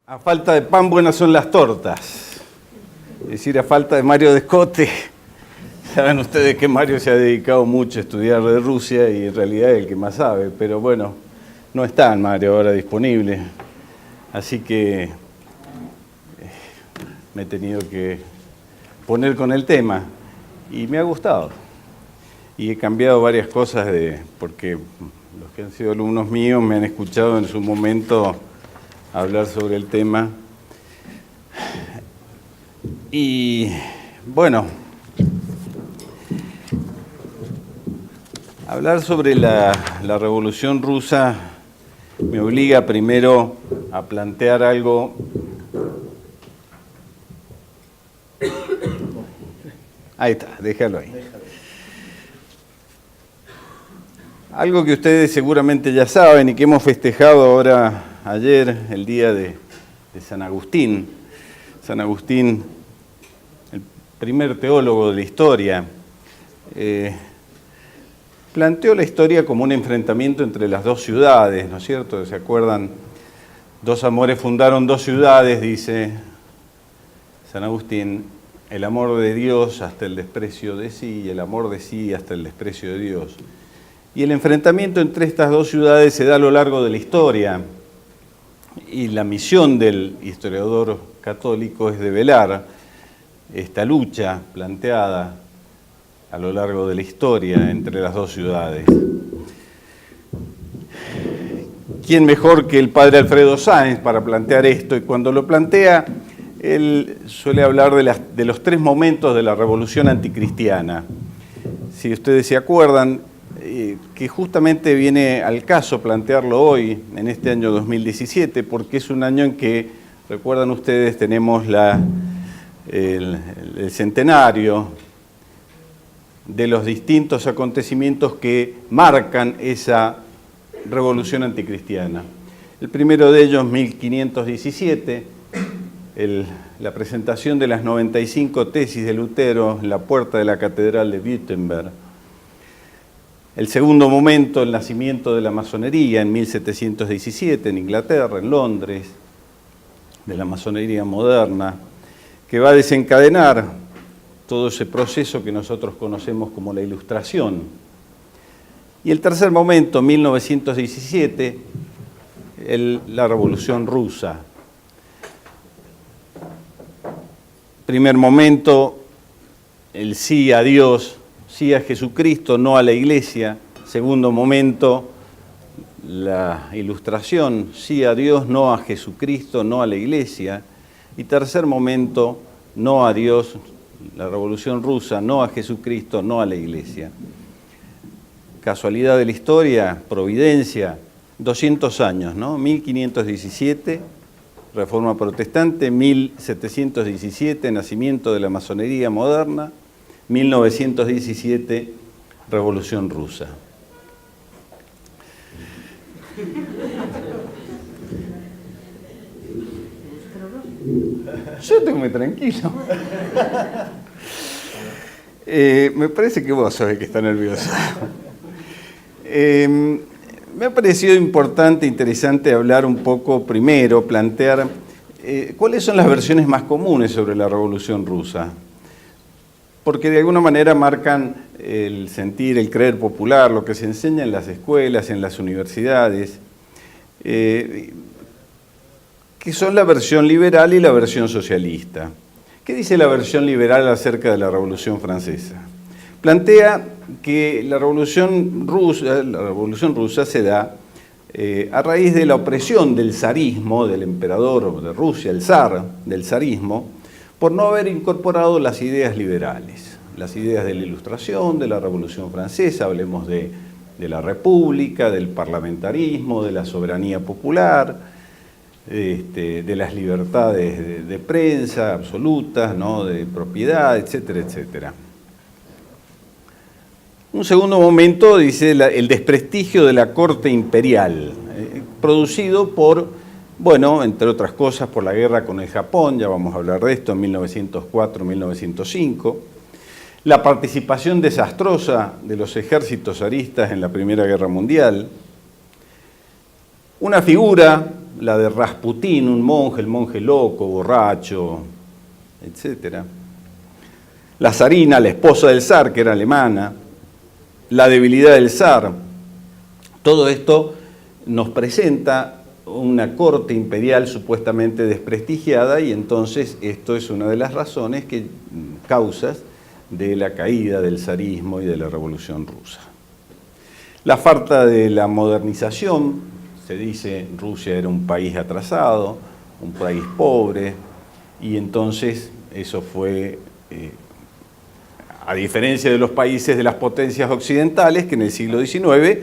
A falta de pan, buenas son las tortas. Es decir, a falta de Mario Descote. Saben ustedes que Mario se ha dedicado mucho a estudiar de Rusia y en realidad es el que más sabe. Pero bueno, no está Mario ahora disponible. Así que me he tenido que poner con el tema. Y me ha gustado. Y he cambiado varias cosas porque los que han sido alumnos míos me han escuchado en su momento hablar sobre el tema. Y bueno, hablar sobre la Revolución Rusa me obliga primero a plantear algo ahí está, déjalo ahí. Algo que ustedes seguramente ya saben y que hemos festejado ahora ayer, el día de San Agustín. San Agustín, el primer teólogo de la historia, planteó la historia como un enfrentamiento entre las dos ciudades, ¿no es cierto? ¿Se acuerdan? Dos amores fundaron dos ciudades, dice San Agustín, el amor de Dios hasta el desprecio de sí y el amor de sí hasta el desprecio de Dios. Y el enfrentamiento entre estas dos ciudades se da a lo largo de la historia. Y la misión del historiador católico es develar esta lucha planteada a lo largo de la historia entre las dos ciudades. ¿Quién mejor que el padre Alfredo Sáenz para plantear esto? Y cuando lo plantea, él suele hablar de los tres momentos de la revolución anticristiana. Si ustedes se acuerdan, que justamente viene al caso plantearlo hoy, en este año 2017, porque es un año en que, recuerdan ustedes, tenemos el centenario de los distintos acontecimientos que marcan esa revolución anticristiana. El primero de ellos, 1517, la presentación de las 95 tesis de Lutero en la puerta de la catedral de Wittenberg. El segundo momento, el nacimiento de la masonería en 1717 en Inglaterra, en Londres, de la masonería moderna, que va a desencadenar todo ese proceso que nosotros conocemos como la Ilustración. Y el tercer momento, 1917, la Revolución Rusa. Primer momento, el sí a Dios, sí a Jesucristo, no a la Iglesia. Segundo momento, la Ilustración, sí a Dios, no a Jesucristo, no a la Iglesia. Y tercer momento, no a Dios, la Revolución Rusa, no a Jesucristo, no a la Iglesia. Casualidad de la historia, providencia, 200 años, ¿no? 1517, Reforma Protestante, 1717, nacimiento de la masonería moderna, 1917, Revolución Rusa. Yo estoy muy tranquilo. Me parece que vos sabés que está nervioso. Me ha parecido importante, interesante hablar un poco primero, plantear cuáles son las versiones más comunes sobre la Revolución Rusa. Porque de alguna manera marcan el sentir, el creer popular, lo que se enseña en las escuelas, en las universidades, que son la versión liberal y la versión socialista. ¿Qué dice la versión liberal acerca de la Revolución Francesa? Plantea que la Revolución Rusa se da a raíz de la opresión del zarismo, del emperador de Rusia, el zar del zarismo, por no haber incorporado las ideas liberales, las ideas de la Ilustración, de la Revolución Francesa, hablemos de la República, del parlamentarismo, de la soberanía popular, de las libertades de prensa absolutas, ¿no? De propiedad, etcétera, etcétera. Un segundo momento dice el desprestigio de la corte imperial, producido por, bueno, entre otras cosas, por la guerra con el Japón, ya vamos a hablar de esto, en 1904-1905, la participación desastrosa de los ejércitos zaristas en la Primera Guerra Mundial, una figura la de Rasputín, un monje, el monje loco, borracho, etc. La zarina, la esposa del zar, que era alemana, la debilidad del zar. Todo esto nos presenta una corte imperial supuestamente desprestigiada, y entonces esto es una de las causas de la caída del zarismo y de la Revolución Rusa. La falta de la modernización, se dice Rusia era un país atrasado, un país pobre, y entonces eso fue, a diferencia de los países de las potencias occidentales, que en el siglo XIX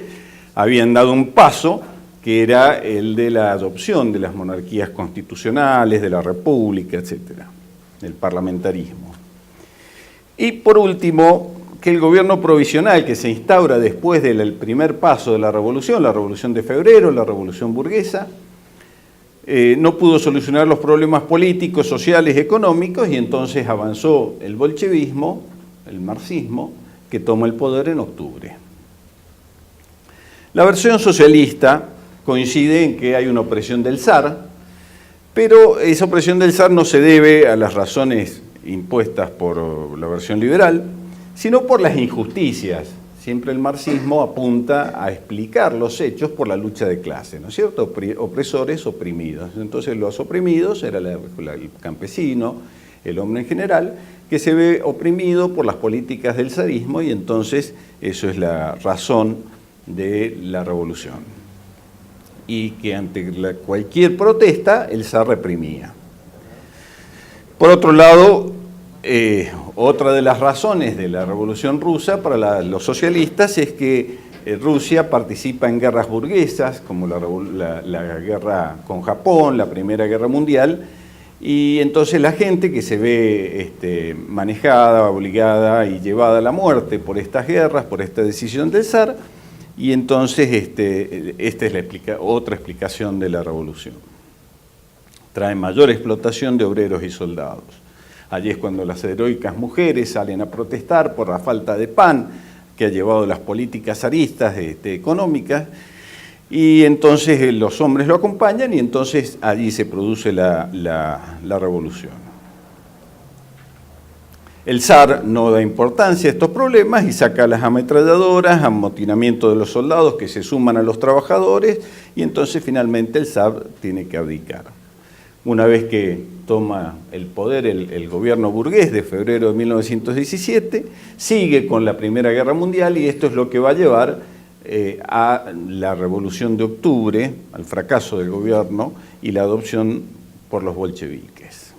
habían dado un paso, que era el de la adopción de las monarquías constitucionales, de la república, etc., del parlamentarismo. Y por último, que el gobierno provisional que se instaura después del primer paso de la Revolución de Febrero, la Revolución Burguesa, no pudo solucionar los problemas políticos, sociales y económicos, y entonces avanzó el bolchevismo, el marxismo, que toma el poder en octubre. La versión socialista coincide en que hay una opresión del zar, pero esa opresión del zar no se debe a las razones impuestas por la versión liberal, sino por las injusticias. Siempre el marxismo apunta a explicar los hechos por la lucha de clase, ¿no es cierto? Opresores, oprimidos. Entonces los oprimidos era el campesino, el hombre en general, que se ve oprimido por las políticas del zarismo, y entonces eso es la razón de la revolución. Y que ante cualquier protesta el zar reprimía. Por otro lado, otra de las razones de la Revolución Rusa para los socialistas es que Rusia participa en guerras burguesas, como la guerra con Japón, la Primera Guerra Mundial, y entonces la gente que se ve manejada, obligada y llevada a la muerte por estas guerras, por esta decisión del zar, y entonces esta es otra explicación de la revolución. Trae mayor explotación de obreros y soldados. Allí es cuando las heroicas mujeres salen a protestar por la falta de pan que ha llevado las políticas zaristas económicas, y entonces los hombres lo acompañan, y entonces allí se produce la revolución. El zar no da importancia a estos problemas y saca las ametralladoras, amotinamiento de los soldados que se suman a los trabajadores, y entonces finalmente el zar tiene que abdicar. Una vez que toma el poder el gobierno burgués de febrero de 1917, sigue con la Primera Guerra Mundial, y esto es lo que va a llevar a la Revolución de Octubre, al fracaso del gobierno y la adopción por los bolcheviques.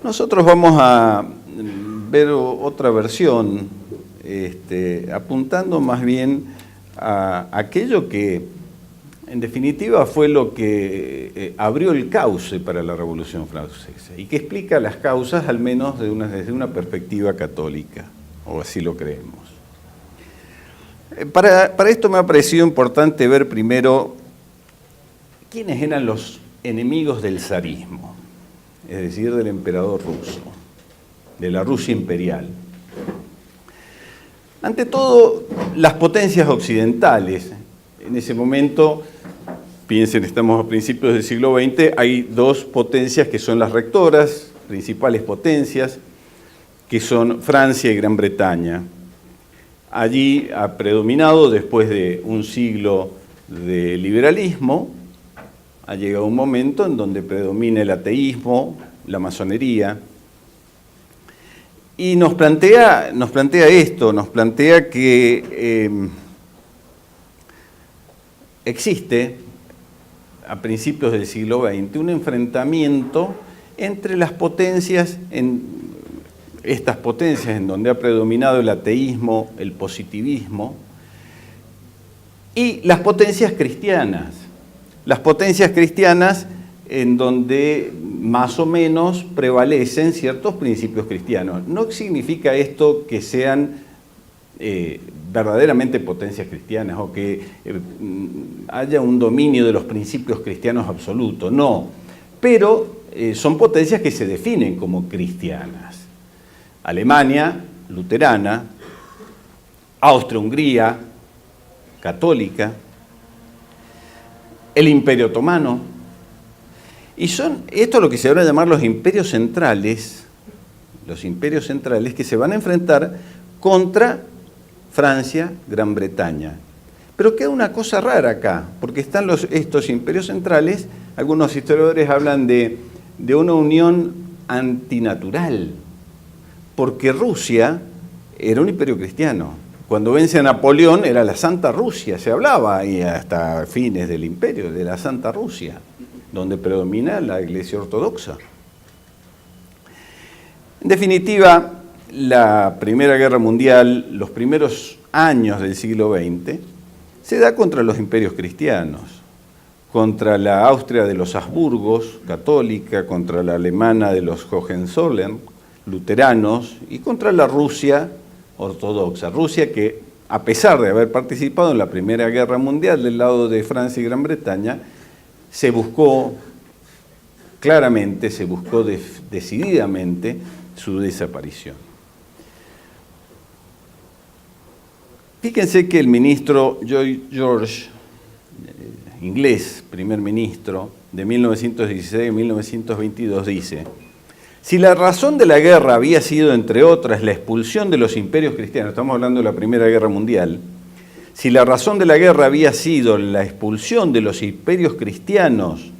Nosotros vamos a ver otra versión, apuntando más bien a aquello que en definitiva fue lo que abrió el cauce para la Revolución Francesa, y que explica las causas al menos desde una perspectiva católica, o así lo creemos. Para esto me ha parecido importante ver primero quiénes eran los enemigos del zarismo, es decir, del emperador ruso, de la Rusia imperial. Ante todo, las potencias occidentales. En ese momento, piensen, estamos a principios del siglo XX, hay dos potencias que son las rectoras, principales potencias, que son Francia y Gran Bretaña. Allí ha predominado, después de un siglo de liberalismo, ha llegado un momento en donde predomina el ateísmo, la masonería, y nos plantea que existe, a principios del siglo XX, un enfrentamiento entre las potencias, estas potencias en donde ha predominado el ateísmo, el positivismo, y las potencias cristianas. Las potencias cristianas en donde más o menos prevalecen ciertos principios cristianos. No significa esto que sean verdaderamente potencias cristianas o que haya un dominio de los principios cristianos absoluto, no. Pero son potencias que se definen como cristianas. Alemania, luterana, Austria-Hungría, católica. el Imperio Otomano. Y son, esto es lo que se van a llamar los imperios centrales que se van a enfrentar contra Francia, Gran Bretaña. Pero queda una cosa rara acá, porque están estos imperios centrales, algunos historiadores hablan de una unión antinatural, porque Rusia era un imperio cristiano. Cuando vence a Napoleón era la Santa Rusia, se hablaba ahí hasta fines del imperio, de la Santa Rusia, donde predomina la Iglesia Ortodoxa. En definitiva, la Primera Guerra Mundial, los primeros años del siglo XX, se da contra los imperios cristianos, contra la Austria de los Habsburgos, católica, contra la alemana de los Hohenzollern, luteranos, y contra la Rusia ortodoxa. Rusia que, a pesar de haber participado en la Primera Guerra Mundial del lado de Francia y Gran Bretaña, se buscó claramente, decididamente su desaparición. Fíjense que el ministro Lloyd George, inglés, primer ministro, de 1916 a 1922, dice: si la razón de la guerra había sido, entre otras, la expulsión de los imperios cristianos, estamos hablando de la Primera Guerra Mundial, si la razón de la guerra había sido la expulsión de los imperios cristianos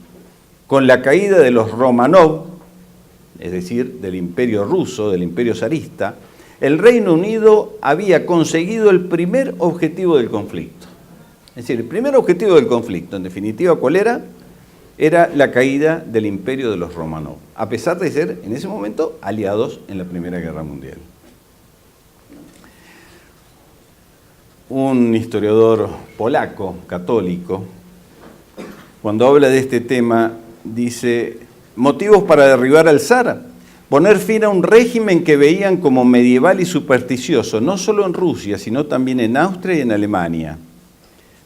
con la caída de los Romanov, es decir, del imperio ruso, del imperio zarista, el Reino Unido había conseguido el primer objetivo del conflicto. Es decir, el primer objetivo del conflicto, en definitiva, ¿cuál era? Era la caída del imperio de los Romanov, a pesar de ser, en ese momento, aliados en la Primera Guerra Mundial. Un historiador polaco, católico, cuando habla de este tema, dice: motivos para derribar al zar, poner fin a un régimen que veían como medieval y supersticioso, no solo en Rusia, sino también en Austria y en Alemania,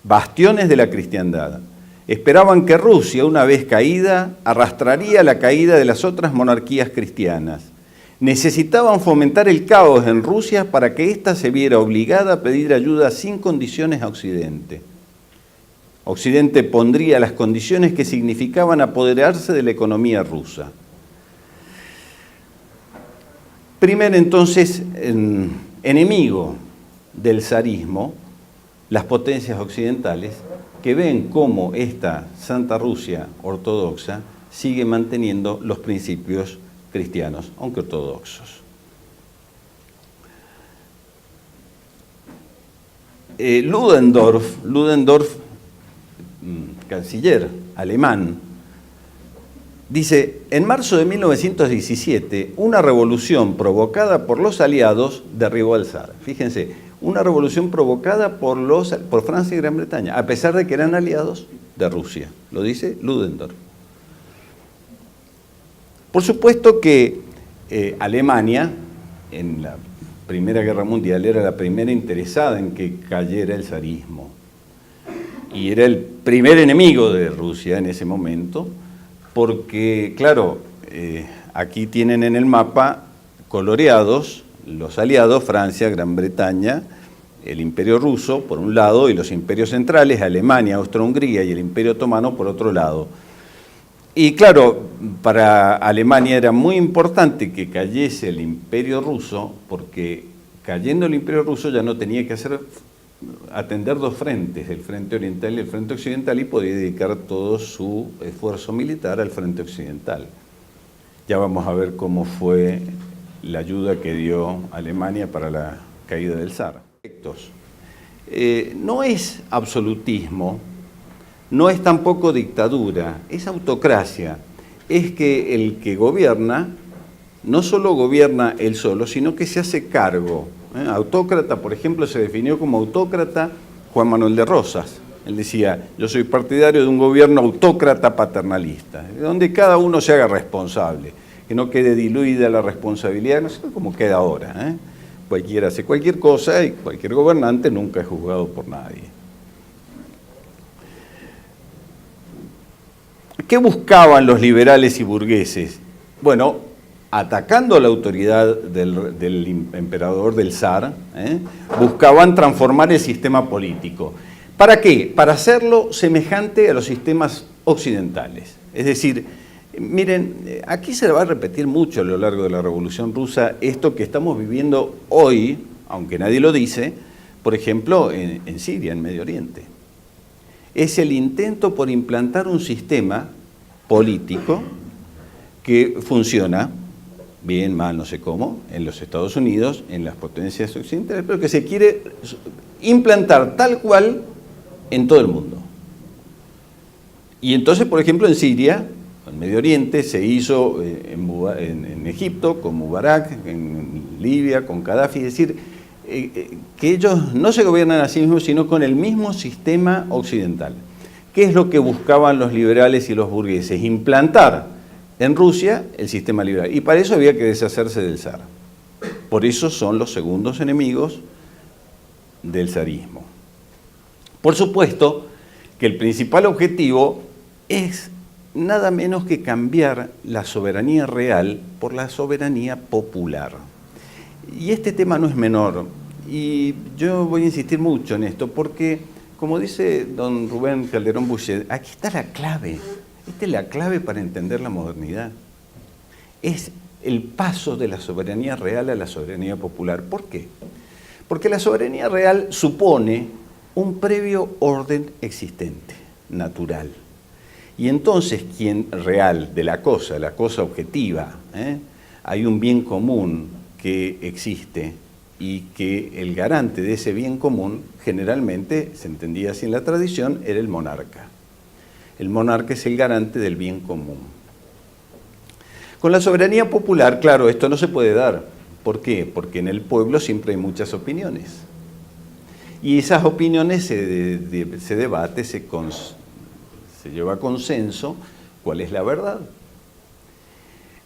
bastiones de la cristiandad. Esperaban que Rusia, una vez caída, arrastraría la caída de las otras monarquías cristianas. Necesitaban fomentar el caos en Rusia para que ésta se viera obligada a pedir ayuda sin condiciones a Occidente. Occidente pondría las condiciones que significaban apoderarse de la economía rusa. Primer, entonces, enemigo del zarismo, las potencias occidentales, que ven cómo esta Santa Rusia ortodoxa sigue manteniendo los principios cristianos, aunque ortodoxos. Ludendorff, canciller alemán, dice: en marzo de 1917, una revolución provocada por los aliados derribó al zar. Fíjense, una revolución provocada por Francia y Gran Bretaña, a pesar de que eran aliados de Rusia. Lo dice Ludendorff. Por supuesto que Alemania, en la Primera Guerra Mundial, era la primera interesada en que cayera el zarismo. Y era el primer enemigo de Rusia en ese momento, porque, claro, aquí tienen en el mapa coloreados los aliados: Francia, Gran Bretaña, el Imperio Ruso por un lado, y los imperios centrales, Alemania, Austria-Hungría y el Imperio Otomano por otro lado. Y claro, para Alemania era muy importante que cayese el Imperio Ruso, porque cayendo el Imperio Ruso ya no tenía que atender dos frentes, el frente oriental y el frente occidental, y podía dedicar todo su esfuerzo militar al frente occidental. Ya vamos a ver cómo fue la ayuda que dio Alemania para la caída del zar. No es absolutismo, no es tampoco dictadura, es autocracia. Es que el que gobierna no solo gobierna él solo, sino que se hace cargo. Autócrata, por ejemplo, se definió como autócrata Juan Manuel de Rosas. Él decía: yo soy partidario de un gobierno autócrata paternalista, donde cada uno se haga responsable, que no quede diluida la responsabilidad, no sé cómo queda ahora. Cualquiera hace cualquier cosa y cualquier gobernante nunca es juzgado por nadie. ¿Qué buscaban los liberales y burgueses? Bueno, atacando la autoridad del emperador, del zar, buscaban transformar el sistema político. ¿Para qué? Para hacerlo semejante a los sistemas occidentales. Es decir, miren, aquí se va a repetir mucho a lo largo de la Revolución Rusa esto que estamos viviendo hoy, aunque nadie lo dice, por ejemplo, en Siria, en Medio Oriente. Es el intento por implantar un sistema político que funciona, bien, mal, no sé cómo, en los Estados Unidos, en las potencias occidentales, pero que se quiere implantar tal cual en todo el mundo. Y entonces, por ejemplo, en Siria, en Medio Oriente, se hizo en Egipto, con Mubarak, en Libia, con Gaddafi, es decir, que ellos no se gobiernan a sí mismos, sino con el mismo sistema occidental. ¿Qué es lo que buscaban los liberales y los burgueses? Implantar en Rusia el sistema liberal. Y para eso había que deshacerse del zar. Por eso son los segundos enemigos del zarismo. Por supuesto que el principal objetivo es nada menos que cambiar la soberanía real por la soberanía popular. Y este tema no es menor, y yo voy a insistir mucho en esto, porque, como dice don Rubén Calderón Bouchet, aquí está la clave. Esta es la clave para entender la modernidad. Es el paso de la soberanía real a la soberanía popular. ¿Por qué? Porque la soberanía real supone un previo orden existente, natural. Y entonces, quien real de la cosa objetiva, hay un bien común que existe y que el garante de ese bien común, generalmente, se entendía así en la tradición, era el monarca. El monarca es el garante del bien común. Con la soberanía popular, claro, esto no se puede dar. ¿Por qué? Porque en el pueblo siempre hay muchas opiniones. Y esas opiniones se debate, se lleva a consenso cuál es la verdad.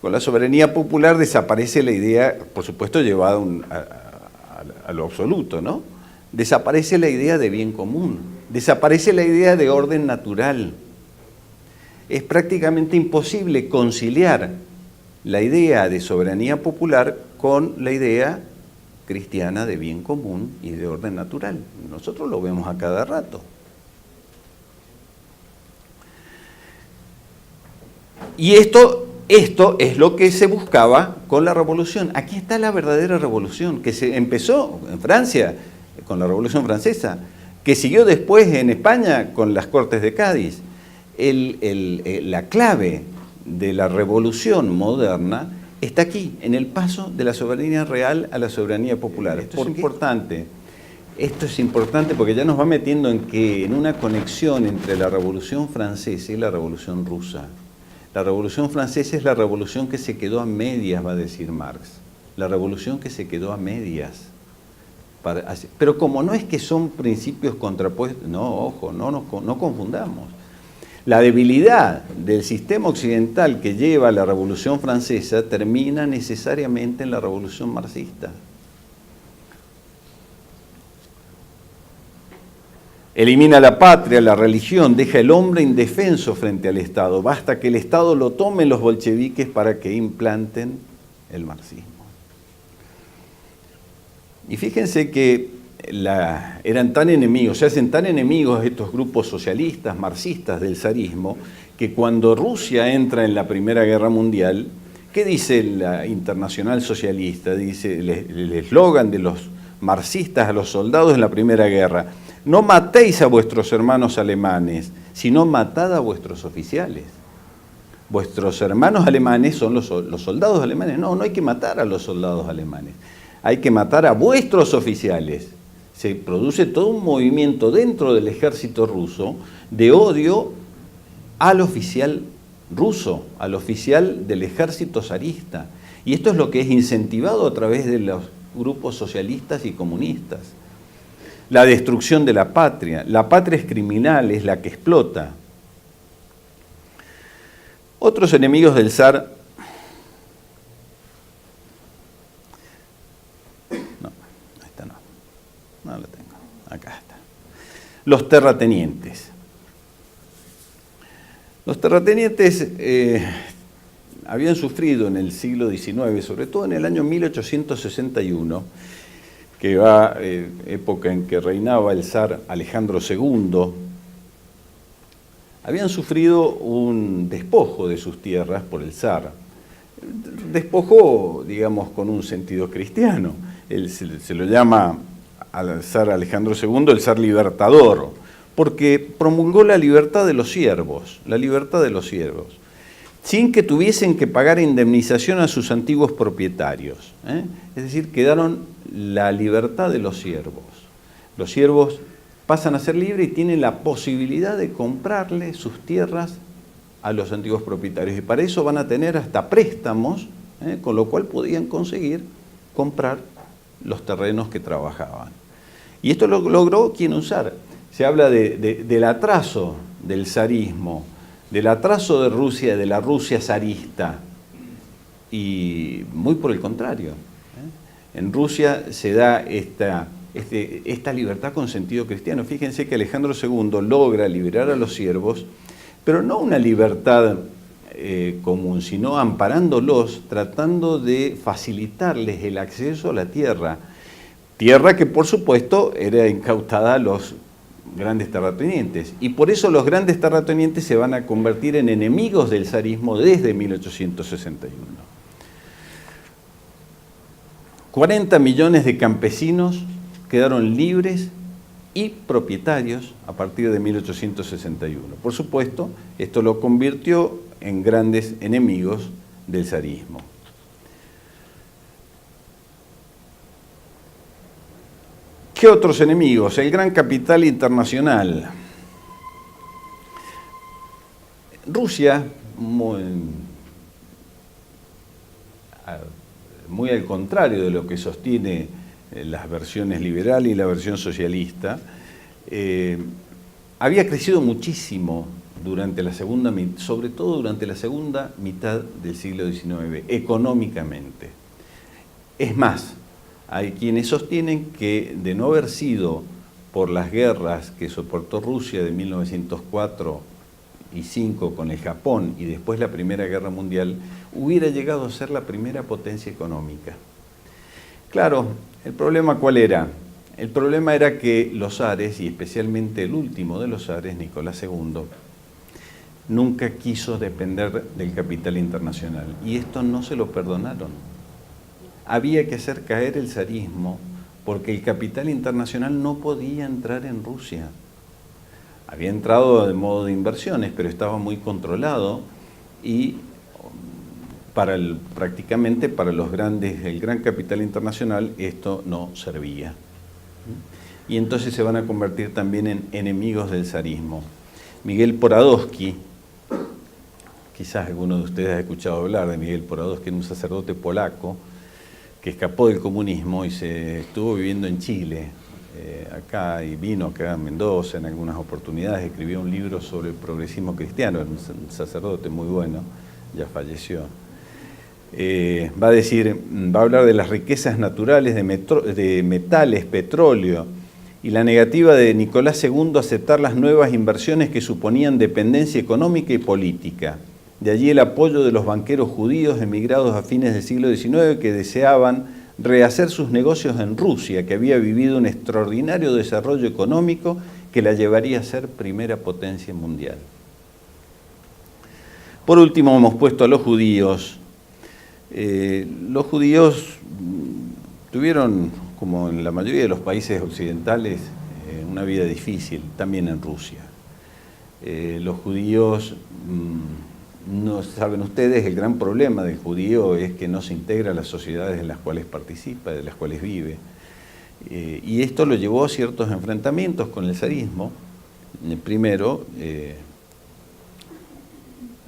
Con la soberanía popular desaparece la idea, por supuesto llevada a lo absoluto, ¿no? Desaparece la idea de bien común, desaparece la idea de orden natural. Es prácticamente imposible conciliar la idea de soberanía popular con la idea cristiana de bien común y de orden natural. Nosotros lo vemos a cada rato. Y esto es lo que se buscaba con la revolución. Aquí está la verdadera revolución, que se empezó en Francia con la Revolución Francesa, que siguió después en España con las Cortes de Cádiz. La clave de la revolución moderna está aquí, en el paso de la soberanía real a la soberanía popular. Esto es importante porque ya nos va metiendo en una conexión entre la Revolución Francesa y la Revolución Rusa. La Revolución Francesa es la revolución que se quedó a medias, va a decir Marx. La revolución que se quedó a medias. Pero como no es que son principios contrapuestos, no, ojo, no confundamos. La debilidad del sistema occidental que lleva a la Revolución Francesa termina necesariamente en la Revolución marxista. Elimina la patria, la religión, deja el hombre indefenso frente al Estado. Basta que el Estado lo tomen los bolcheviques para que implanten el marxismo. Y fíjense que eran tan enemigos, se hacen tan enemigos estos grupos socialistas, marxistas del zarismo, que cuando Rusia entra en la Primera Guerra Mundial, ¿qué dice la Internacional Socialista? Dice el eslogan de los marxistas a los soldados en la Primera Guerra: no matéis a vuestros hermanos alemanes, sino matad a vuestros oficiales. Vuestros hermanos alemanes son los soldados alemanes. No hay que matar a los soldados alemanes. Hay que matar a vuestros oficiales. Se produce todo un movimiento dentro del ejército ruso de odio al oficial ruso, al oficial del ejército zarista. Y esto es lo que es incentivado a través de los grupos socialistas y comunistas. La destrucción de la patria. La patria es criminal, es la que explota. Otros enemigos del zar. No, esta no. No la tengo. Acá está. Los terratenientes. Los terratenientes habían sufrido en el siglo XIX, sobre todo en el año 1861, que va, época en que reinaba el zar Alejandro II, habían sufrido un despojo de sus tierras por el zar. Despojo, digamos, con un sentido cristiano. Se lo llama al zar Alejandro II el zar libertador, porque promulgó la libertad de los siervos, sin que tuviesen que pagar indemnización a sus antiguos propietarios. Es decir, quedaron la libertad de los siervos. Los siervos pasan a ser libres y tienen la posibilidad de comprarle sus tierras a los antiguos propietarios. Y para eso van a tener hasta préstamos, con lo cual podían conseguir comprar los terrenos que trabajaban. Y esto lo logró ¿quién usar? Se habla del atraso del zarismo, del atraso de Rusia, de la Rusia zarista, y muy por el contrario. En Rusia se da esta libertad con sentido cristiano. Fíjense que Alejandro II logra liberar a los siervos, pero no una libertad común, sino amparándolos, tratando de facilitarles el acceso a la tierra. Tierra que, por supuesto, era incautada a los grandes terratenientes. Y por eso los grandes terratenientes se van a convertir en enemigos del zarismo desde 1861. 40 millones de campesinos quedaron libres y propietarios a partir de 1861. Por supuesto, esto lo convirtió en grandes enemigos del zarismo. ¿Qué otros enemigos? El gran capital internacional. Rusia, muy al contrario de lo que sostiene las versiones liberal y la versión socialista, había crecido muchísimo durante la segunda, sobre todo durante la segunda mitad del siglo XIX, económicamente. Es más, hay quienes sostienen que de no haber sido por las guerras que soportó Rusia de 1904 y 5 con el Japón y después la Primera Guerra Mundial, hubiera llegado a ser la primera potencia económica. Claro, ¿el problema cuál era? El problema era que los zares, y especialmente el último de los zares, Nicolás II, nunca quiso depender del capital internacional. Y esto no se lo perdonaron. Había que hacer caer el zarismo porque el capital internacional no podía entrar en Rusia. Había entrado de modo de inversiones, pero estaba muy controlado y prácticamente para el gran capital internacional esto no servía. Y entonces se van a convertir también en enemigos del zarismo. Miguel Poradovsky, quizás alguno de ustedes ha escuchado hablar de Miguel Poradovsky, un sacerdote polaco que escapó del comunismo y se estuvo viviendo en Chile, acá, y vino acá a Mendoza en algunas oportunidades, escribió un libro sobre el progresismo cristiano, era un sacerdote muy bueno, ya falleció. Va a hablar de las riquezas naturales de metales, petróleo, y la negativa de Nicolás II a aceptar las nuevas inversiones que suponían dependencia económica y política. De allí el apoyo de los banqueros judíos emigrados a fines del siglo XIX que deseaban rehacer sus negocios en Rusia, que había vivido un extraordinario desarrollo económico que la llevaría a ser primera potencia mundial. Por último, hemos puesto a los judíos. Los judíos tuvieron, como en la mayoría de los países occidentales, una vida difícil, también en Rusia. Los judíos, no saben ustedes, el gran problema del judío es que no se integra a las sociedades en las cuales participa, de las cuales vive. Y esto lo llevó a ciertos enfrentamientos con el zarismo. Primero,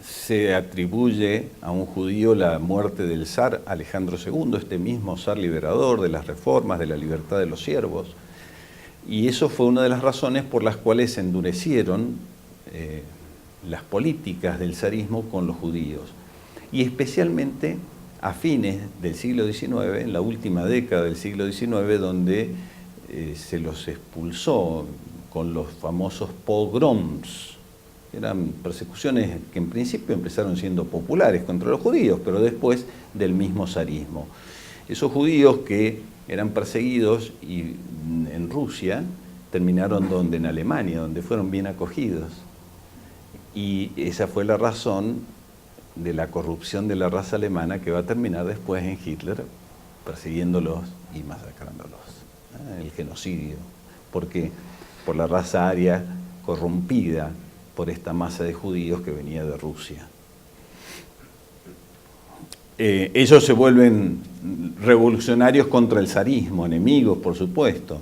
se atribuye a un judío la muerte del zar Alejandro II, este mismo zar liberador de las reformas, de la libertad de los siervos. Y eso fue una de las razones por las cuales se endurecieron las políticas del zarismo con los judíos. Y especialmente a fines del siglo XIX, en la última década del siglo XIX, donde se los expulsó con los famosos pogroms. Eran persecuciones que en principio empezaron siendo populares contra los judíos, pero después del mismo zarismo. Esos judíos que eran perseguidos en Rusia terminaron donde, en Alemania, donde fueron bien acogidos. Y esa fue la razón de la corrupción de la raza alemana que va a terminar después en Hitler persiguiéndolos y masacrándolos. El genocidio. ¿Por qué? Por la raza aria corrompida por esta masa de judíos que venía de Rusia. Ellos se vuelven revolucionarios contra el zarismo, enemigos, por supuesto.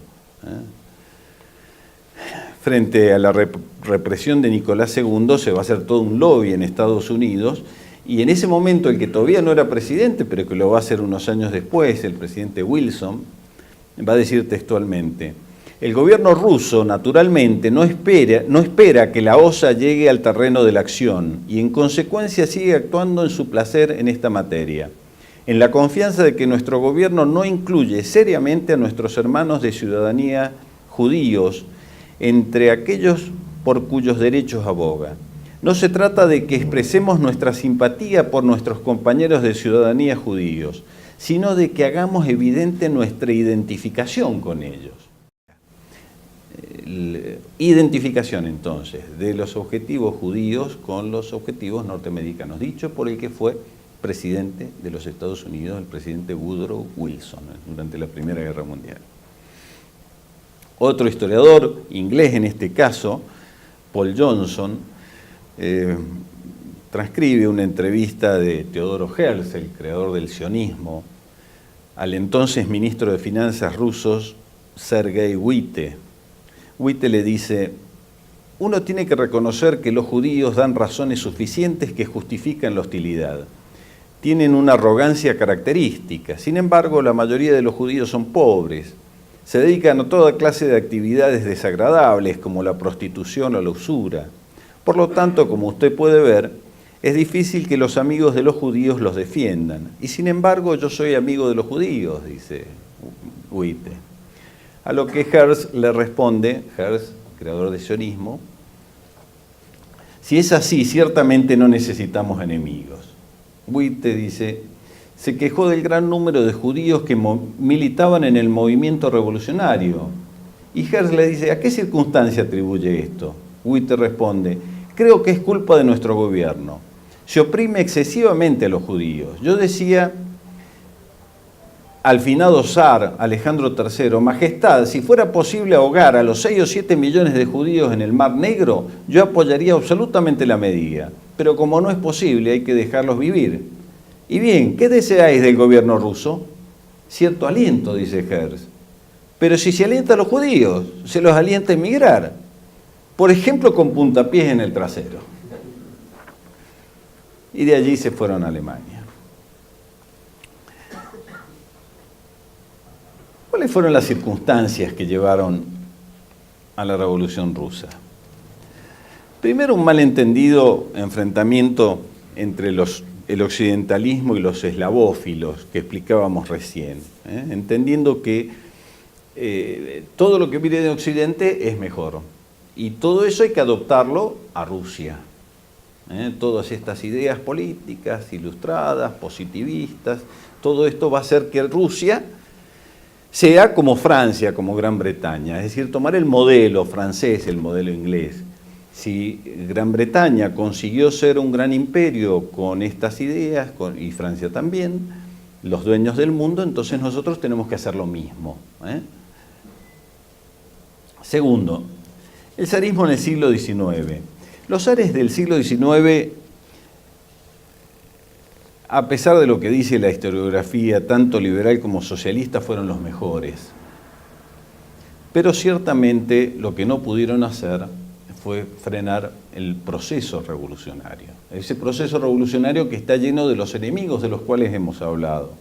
Frente a la represión de Nicolás II se va a hacer todo un lobby en Estados Unidos, y en ese momento el que todavía no era presidente, pero que lo va a hacer unos años después, el presidente Wilson, va a decir textualmente: el gobierno ruso, naturalmente, no espera que la OSA llegue al terreno de la acción y, en consecuencia, sigue actuando en su placer en esta materia, en la confianza de que nuestro gobierno no incluye seriamente a nuestros hermanos de ciudadanía judíos entre aquellos por cuyos derechos aboga. No se trata de que expresemos nuestra simpatía por nuestros compañeros de ciudadanía judíos, sino de que hagamos evidente nuestra identificación con ellos. Identificación entonces de los objetivos judíos con los objetivos norteamericanos, dicho por el que fue presidente de los Estados Unidos, el presidente Woodrow Wilson, durante la Primera Guerra Mundial. Otro historiador, inglés en este caso, Paul Johnson, transcribe una entrevista de Teodoro Herzl, el creador del sionismo, al entonces ministro de Finanzas rusos, Sergei Witte. Witte le dice: uno tiene que reconocer que los judíos dan razones suficientes que justifican la hostilidad. Tienen una arrogancia característica. Sin embargo, la mayoría de los judíos son pobres. Se dedican a toda clase de actividades desagradables como la prostitución o la usura. Por lo tanto, como usted puede ver, es difícil que los amigos de los judíos los defiendan. Y sin embargo, yo soy amigo de los judíos, dice Witte. A lo que Herzl le responde, Herzl, creador de sionismo: si es así, ciertamente no necesitamos enemigos. Witte dice: se quejó del gran número de judíos que militaban en el movimiento revolucionario. Y Herzl le dice: ¿a qué circunstancia atribuye esto? Witte responde: creo que es culpa de nuestro gobierno. Se oprime excesivamente a los judíos. Yo decía al finado zar Alejandro III: Majestad, si fuera posible ahogar a los 6 o 7 millones de judíos en el Mar Negro, yo apoyaría absolutamente la medida. Pero como no es posible, hay que dejarlos vivir. Y bien, ¿qué deseáis del gobierno ruso? Cierto aliento, dice Herzl. Pero si se alienta a los judíos, se los alienta a emigrar. Por ejemplo, con puntapiés en el trasero. Y de allí se fueron a Alemania. ¿Cuáles fueron las circunstancias que llevaron a la Revolución Rusa? Primero, un malentendido enfrentamiento entre el occidentalismo y los eslavófilos que explicábamos recién, entendiendo que todo lo que viene de Occidente es mejor. Y todo eso hay que adoptarlo a Rusia. Todas estas ideas políticas, ilustradas, positivistas, todo esto va a hacer que Rusia sea como Francia, como Gran Bretaña, es decir, tomar el modelo francés, el modelo inglés. Si Gran Bretaña consiguió ser un gran imperio con estas ideas, y Francia también, los dueños del mundo, entonces nosotros tenemos que hacer lo mismo. Segundo, el zarismo en el siglo XIX. Los zares del siglo XIX, a pesar de lo que dice la historiografía, tanto liberal como socialista, fueron los mejores. Pero ciertamente lo que no pudieron hacer fue frenar el proceso revolucionario. Ese proceso revolucionario que está lleno de los enemigos de los cuales hemos hablado.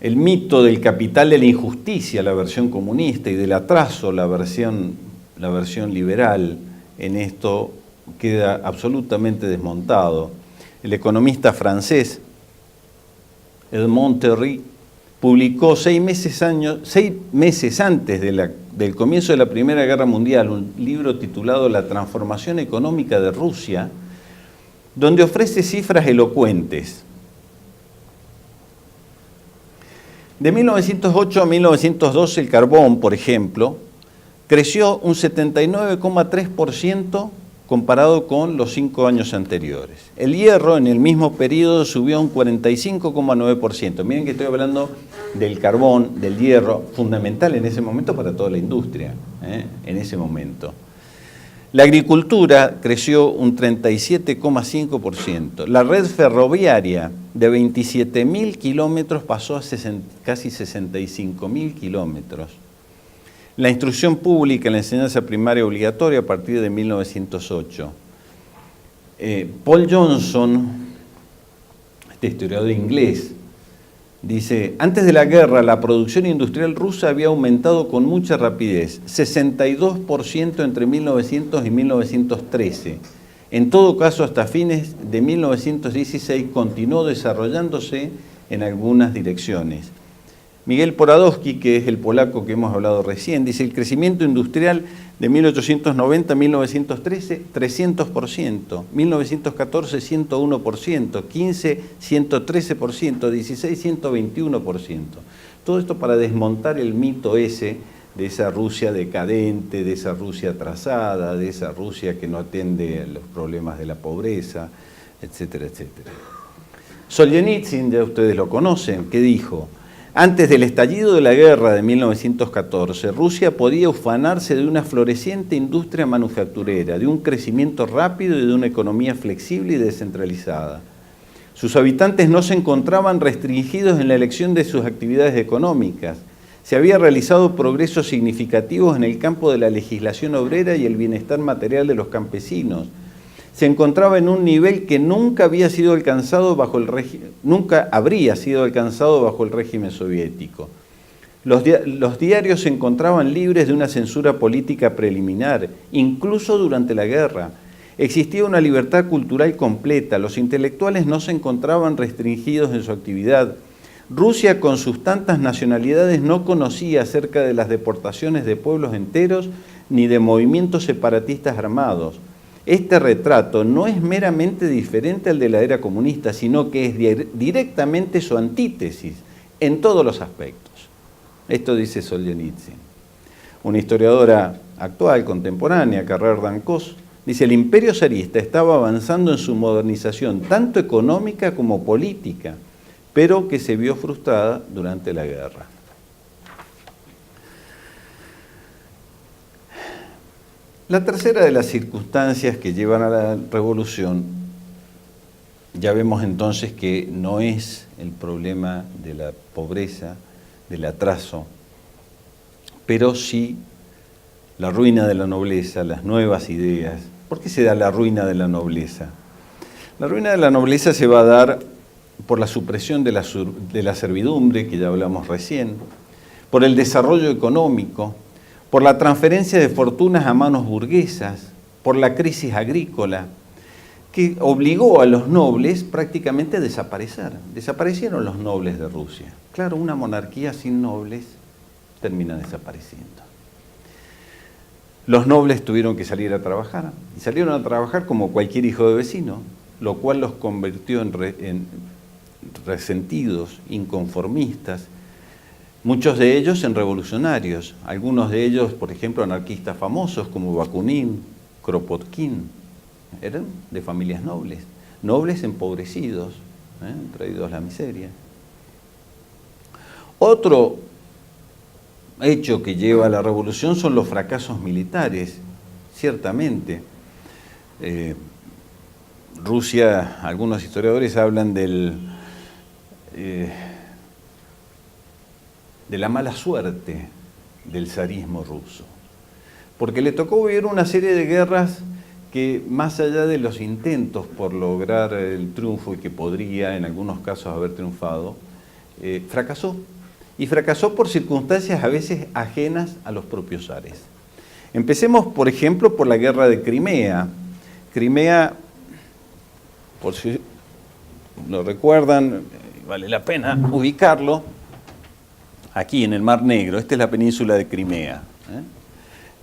El mito del capital de la injusticia, la versión comunista, y del atraso, la versión liberal, en esto queda absolutamente desmontado. El economista francés Edmond Terry publicó 6 meses antes del comienzo de la Primera Guerra Mundial un libro titulado La transformación económica de Rusia, donde ofrece cifras elocuentes. De 1908 a 1912 el carbón, por ejemplo, creció un 79,3% comparado con los 5 años anteriores. El hierro en el mismo periodo subió un 45,9%. Miren que estoy hablando del carbón, del hierro, fundamental en ese momento para toda la industria, en ese momento. La agricultura creció un 37,5%. La red ferroviaria de 27.000 kilómetros pasó a casi 65.000 kilómetros. La instrucción pública en la enseñanza primaria obligatoria a partir de 1908. Paul Johnson, este historiador inglés, dice, antes de la guerra la producción industrial rusa había aumentado con mucha rapidez, 62% entre 1900 y 1913. En todo caso, hasta fines de 1916 continuó desarrollándose en algunas direcciones. Miguel Poradowski, que es el polaco que hemos hablado recién, dice, el crecimiento industrial de 1890 a 1913, 300%, 1914, 101%, 15, 113%, 16, 121%. Todo esto para desmontar el mito ese de esa Rusia decadente, de esa Rusia atrasada, de esa Rusia que no atiende los problemas de la pobreza, etcétera, etcétera. Solzhenitsyn, ya ustedes lo conocen, que dijo, antes del estallido de la guerra de 1914, Rusia podía ufanarse de una floreciente industria manufacturera, de un crecimiento rápido y de una economía flexible y descentralizada. Sus habitantes no se encontraban restringidos en la elección de sus actividades económicas. Se había realizado progresos significativos en el campo de la legislación obrera y el bienestar material de los campesinos. Se encontraba en un nivel que nunca habría sido alcanzado bajo el régimen soviético. Los diarios se encontraban libres de una censura política preliminar, incluso durante la guerra. Existía una libertad cultural completa, los intelectuales no se encontraban restringidos en su actividad. Rusia, con sus tantas nacionalidades, no conocía acerca de las deportaciones de pueblos enteros ni de movimientos separatistas armados. Este retrato no es meramente diferente al de la era comunista, sino que es directamente su antítesis en todos los aspectos. Esto dice Solzhenitsyn. Una historiadora actual, contemporánea, Carrer Dancos, dice, el imperio zarista estaba avanzando en su modernización, tanto económica como política, pero que se vio frustrada durante la guerra. La tercera de las circunstancias que llevan a la revolución, ya vemos entonces que no es el problema de la pobreza, del atraso, pero sí la ruina de la nobleza, las nuevas ideas. ¿Por qué se da la ruina de la nobleza? La ruina de la nobleza se va a dar por la supresión de la servidumbre, que ya hablamos recién, por el desarrollo económico, por la transferencia de fortunas a manos burguesas, por la crisis agrícola, que obligó a los nobles prácticamente a desaparecer. Desaparecieron los nobles de Rusia. Claro, una monarquía sin nobles termina desapareciendo. Los nobles tuvieron que salir a trabajar, y salieron a trabajar como cualquier hijo de vecino, lo cual los convirtió en resentidos, inconformistas, muchos de ellos en revolucionarios, algunos de ellos, por ejemplo, anarquistas famosos como Bakunin, Kropotkin, eran de familias nobles, nobles empobrecidos, traídos a la miseria. Otro hecho que lleva a la revolución son los fracasos militares, ciertamente. Rusia, algunos historiadores hablan de la mala suerte del zarismo ruso, porque le tocó vivir una serie de guerras que, más allá de los intentos por lograr el triunfo y que podría en algunos casos haber triunfado, fracasó. Y fracasó por circunstancias a veces ajenas a los propios zares. Empecemos, por ejemplo, por la guerra de Crimea. Crimea, por si lo recuerdan, vale la pena ubicarlo, aquí en el Mar Negro. Esta es la península de Crimea.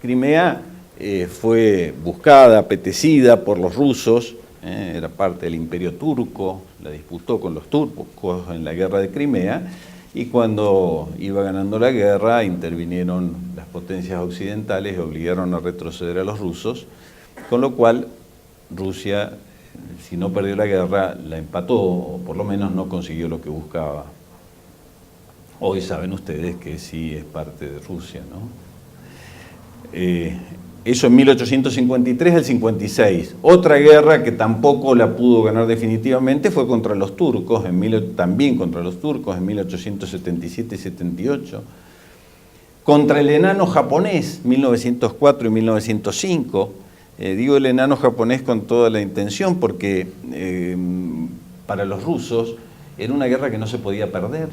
Crimea fue buscada, apetecida por los rusos, era parte del Imperio Turco, la disputó con los turcos en la guerra de Crimea, y cuando iba ganando la guerra intervinieron las potencias occidentales y obligaron a retroceder a los rusos, con lo cual Rusia, si no perdió la guerra, la empató, o por lo menos no consiguió lo que buscaba. Hoy saben ustedes que sí es parte de Rusia, ¿no? Eso en 1853 al 56. Otra guerra que tampoco la pudo ganar definitivamente fue contra los turcos, también contra los turcos en 1877 y 78. Contra el enano japonés, 1904 y 1905. Digo el enano japonés con toda la intención porque para los rusos era una guerra que no se podía perder.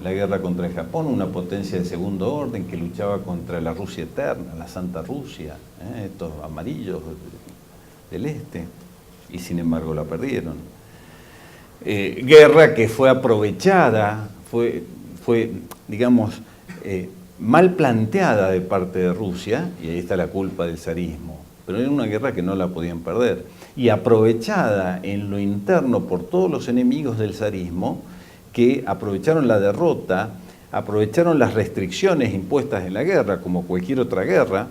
La guerra contra el Japón, una potencia de segundo orden que luchaba contra la Rusia eterna, la Santa Rusia, estos amarillos del este, y sin embargo la perdieron. Guerra que fue aprovechada, fue digamos, mal planteada de parte de Rusia, y ahí está la culpa del zarismo, pero era una guerra que no la podían perder, y aprovechada en lo interno por todos los enemigos del zarismo, que aprovecharon la derrota, aprovecharon las restricciones impuestas en la guerra, como cualquier otra guerra,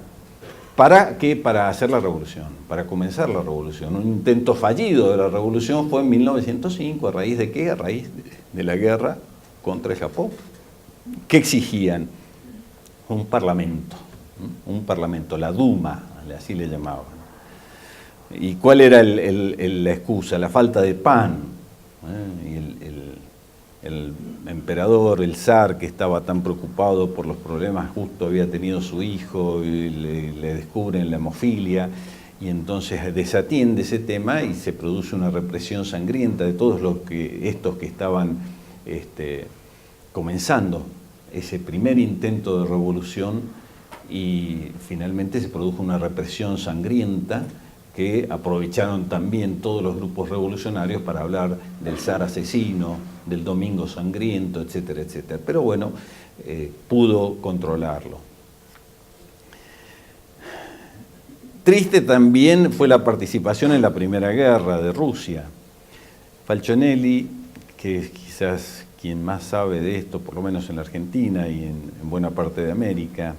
¿para qué? Para hacer la revolución, para comenzar la revolución. Un intento fallido de la revolución fue en 1905, ¿a raíz de qué? A raíz de la guerra contra el Japón. ¿Qué exigían? Un parlamento, la Duma, así le llamaban. ¿Y cuál era la excusa? La falta de pan. Y el emperador, el zar, que estaba tan preocupado por los problemas, justo había tenido su hijo y le descubren la hemofilia, y entonces desatiende ese tema y se produce una represión sangrienta de todos estos que estaban comenzando ese primer intento de revolución, y finalmente se produjo una represión sangrienta que aprovecharon también todos los grupos revolucionarios para hablar del zar asesino, del domingo sangriento, etcétera, etcétera. Pero bueno, pudo controlarlo. Triste también fue la participación en la Primera Guerra de Rusia. Falconelli, que es quizás quien más sabe de esto, por lo menos en la Argentina y en buena parte de América,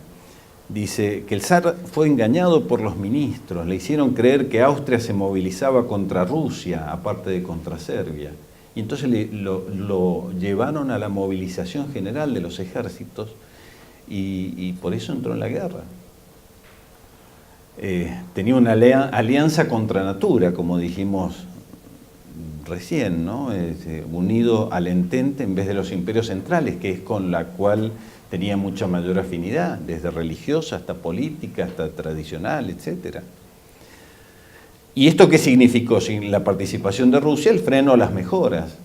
dice que el zar fue engañado por los ministros, le hicieron creer que Austria se movilizaba contra Rusia, aparte de contra Serbia, y entonces lo llevaron a la movilización general de los ejércitos y por eso entró en la guerra. Tenía una alianza contra natura, como dijimos recién, ¿no? Unido al Entente en vez de los imperios centrales, que es con la cual tenía mucha mayor afinidad, desde religiosa hasta política, hasta tradicional, etc. ¿Y esto qué significó? Sin la participación de Rusia, el freno a las mejoras.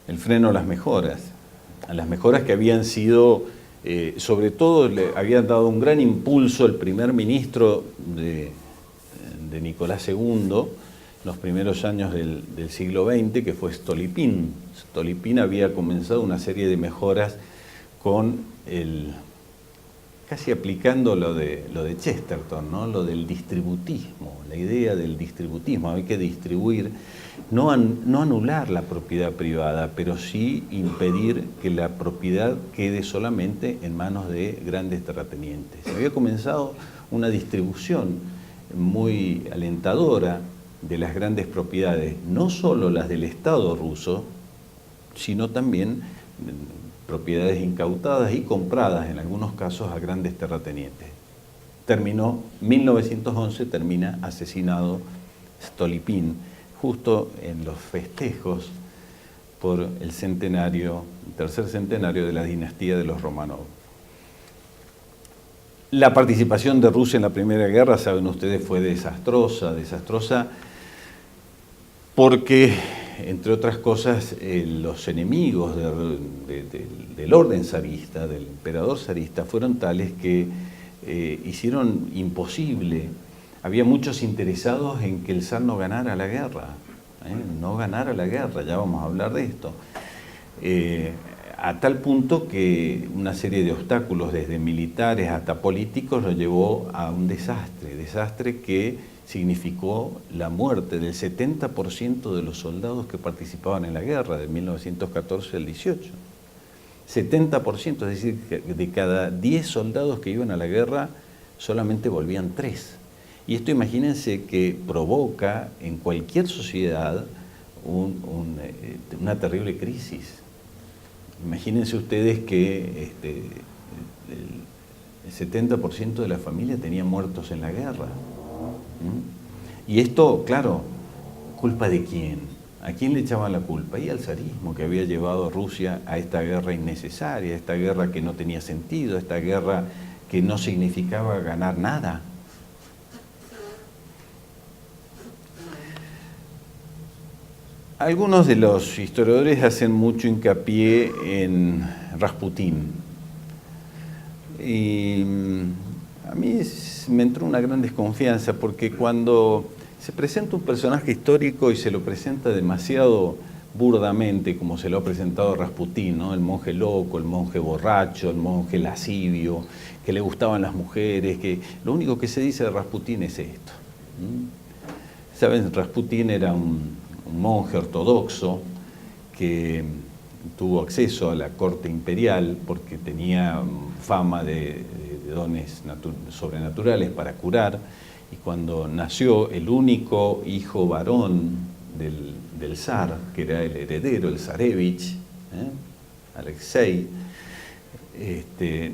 El freno a las mejoras que habían sido, sobre todo, le habían dado un gran impulso el primer ministro de Nicolás II, los primeros años del siglo XX, que fue Stolypin. Stolypin había comenzado una serie de mejoras con casi aplicando lo de Chesterton, ¿no? Lo del distributismo, la idea del distributismo. Hay que distribuir, no anular la propiedad privada, pero sí impedir que la propiedad quede solamente en manos de grandes terratenientes. Había comenzado una distribución muy alentadora de las grandes propiedades, no solo las del Estado ruso, sino también propiedades incautadas y compradas en algunos casos a grandes terratenientes. 1911 termina asesinado Stolypin, justo en los festejos por el tercer centenario de la dinastía de los Romanov. La participación de Rusia en la Primera Guerra, saben ustedes, fue desastrosa porque, entre otras cosas, los enemigos del orden zarista, del emperador zarista, fueron tales que hicieron imposible. Había muchos interesados en que el zar no ganara la guerra, ya vamos a hablar de esto. A tal punto que una serie de obstáculos, desde militares hasta políticos, lo llevó a un desastre que significó la muerte del 70% de los soldados que participaban en la guerra de 1914 al 18. 70%, es decir, que de cada 10 soldados que iban a la guerra, solamente volvían 3. Y esto, imagínense, que provoca en cualquier sociedad una terrible crisis. Imagínense ustedes que el 70% de la familia tenía muertos en la guerra. Y esto, claro, ¿culpa de quién? ¿A quién le echaban la culpa? Y al zarismo, que había llevado a Rusia a esta guerra innecesaria, a esta guerra que no tenía sentido, a esta guerra que no significaba ganar nada. Algunos de los historiadores hacen mucho hincapié en Rasputín. Y a mí me entró una gran desconfianza, porque cuando se presenta un personaje histórico y se lo presenta demasiado burdamente, como se lo ha presentado Rasputín, ¿no? El monje loco, el monje borracho, el monje lascivio, que le gustaban las mujeres, que lo único que se dice de Rasputín es esto. ¿Saben? Rasputín era un monje ortodoxo que tuvo acceso a la corte imperial porque tenía fama de dones sobrenaturales para curar, y cuando nació el único hijo varón del zar, que era el heredero, el zarevich, Alexei,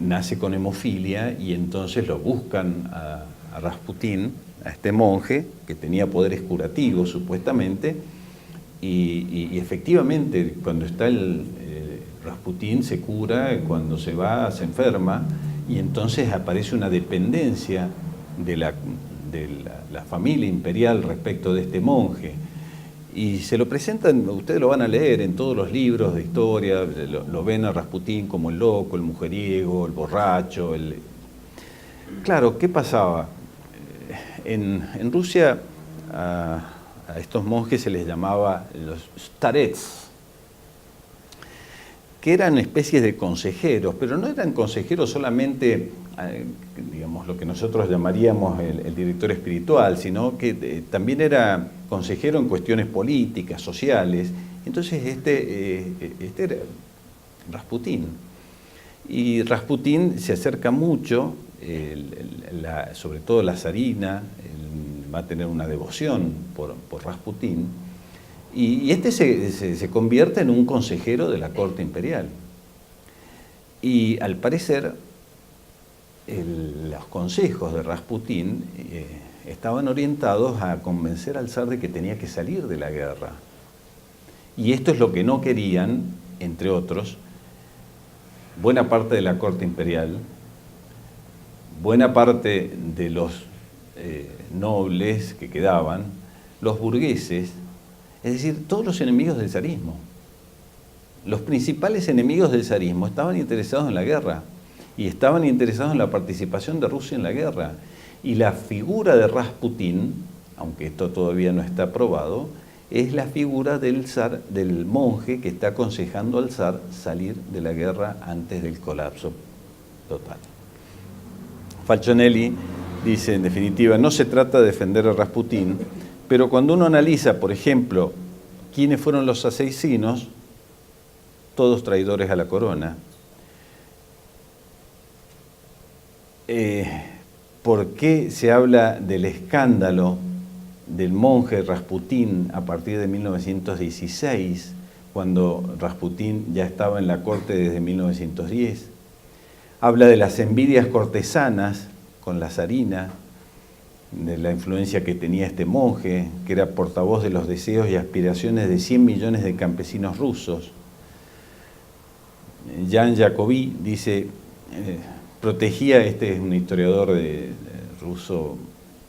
nace con hemofilia, y entonces lo buscan a Rasputín, a este monje que tenía poderes curativos supuestamente, y efectivamente cuando está Rasputín se cura, cuando se va se enferma, y entonces aparece una dependencia de la familia imperial respecto de este monje. Y se lo presentan, ustedes lo van a leer en todos los libros de historia, lo ven a Rasputín como el loco, el mujeriego, el borracho. Claro, ¿qué pasaba? En Rusia a estos monjes se les llamaba los starets, que eran especies de consejeros, pero no eran consejeros solamente, digamos, lo que nosotros llamaríamos el director espiritual, sino que también era consejero en cuestiones políticas, sociales. Entonces este era Rasputín. Y Rasputín se acerca mucho, sobre todo la zarina va a tener una devoción por Rasputín, y este se convierte en un consejero de la corte imperial. Y al parecer, los consejos de Rasputín estaban orientados a convencer al zar de que tenía que salir de la guerra. Y esto es lo que no querían, entre otros, buena parte de la corte imperial, buena parte de los nobles que quedaban, los burgueses, es decir, todos los enemigos del zarismo. Los principales enemigos del zarismo estaban interesados en la guerra y estaban interesados en la participación de Rusia en la guerra. Y la figura de Rasputín, aunque esto todavía no está probado, es la figura del zar, del monje que está aconsejando al zar salir de la guerra antes del colapso total. Falconelli dice, en definitiva, no se trata de defender a Rasputín, pero cuando uno analiza, por ejemplo, quiénes fueron los asesinos, todos traidores a la corona, ¿por qué se habla del escándalo del monje Rasputín a partir de 1916, cuando Rasputín ya estaba en la corte desde 1910? Habla de las envidias cortesanas con la zarina, de la influencia que tenía este monje, que era portavoz de los deseos y aspiraciones de 100 millones de campesinos rusos. Jan Jacobi dice, protegía, este es un historiador ruso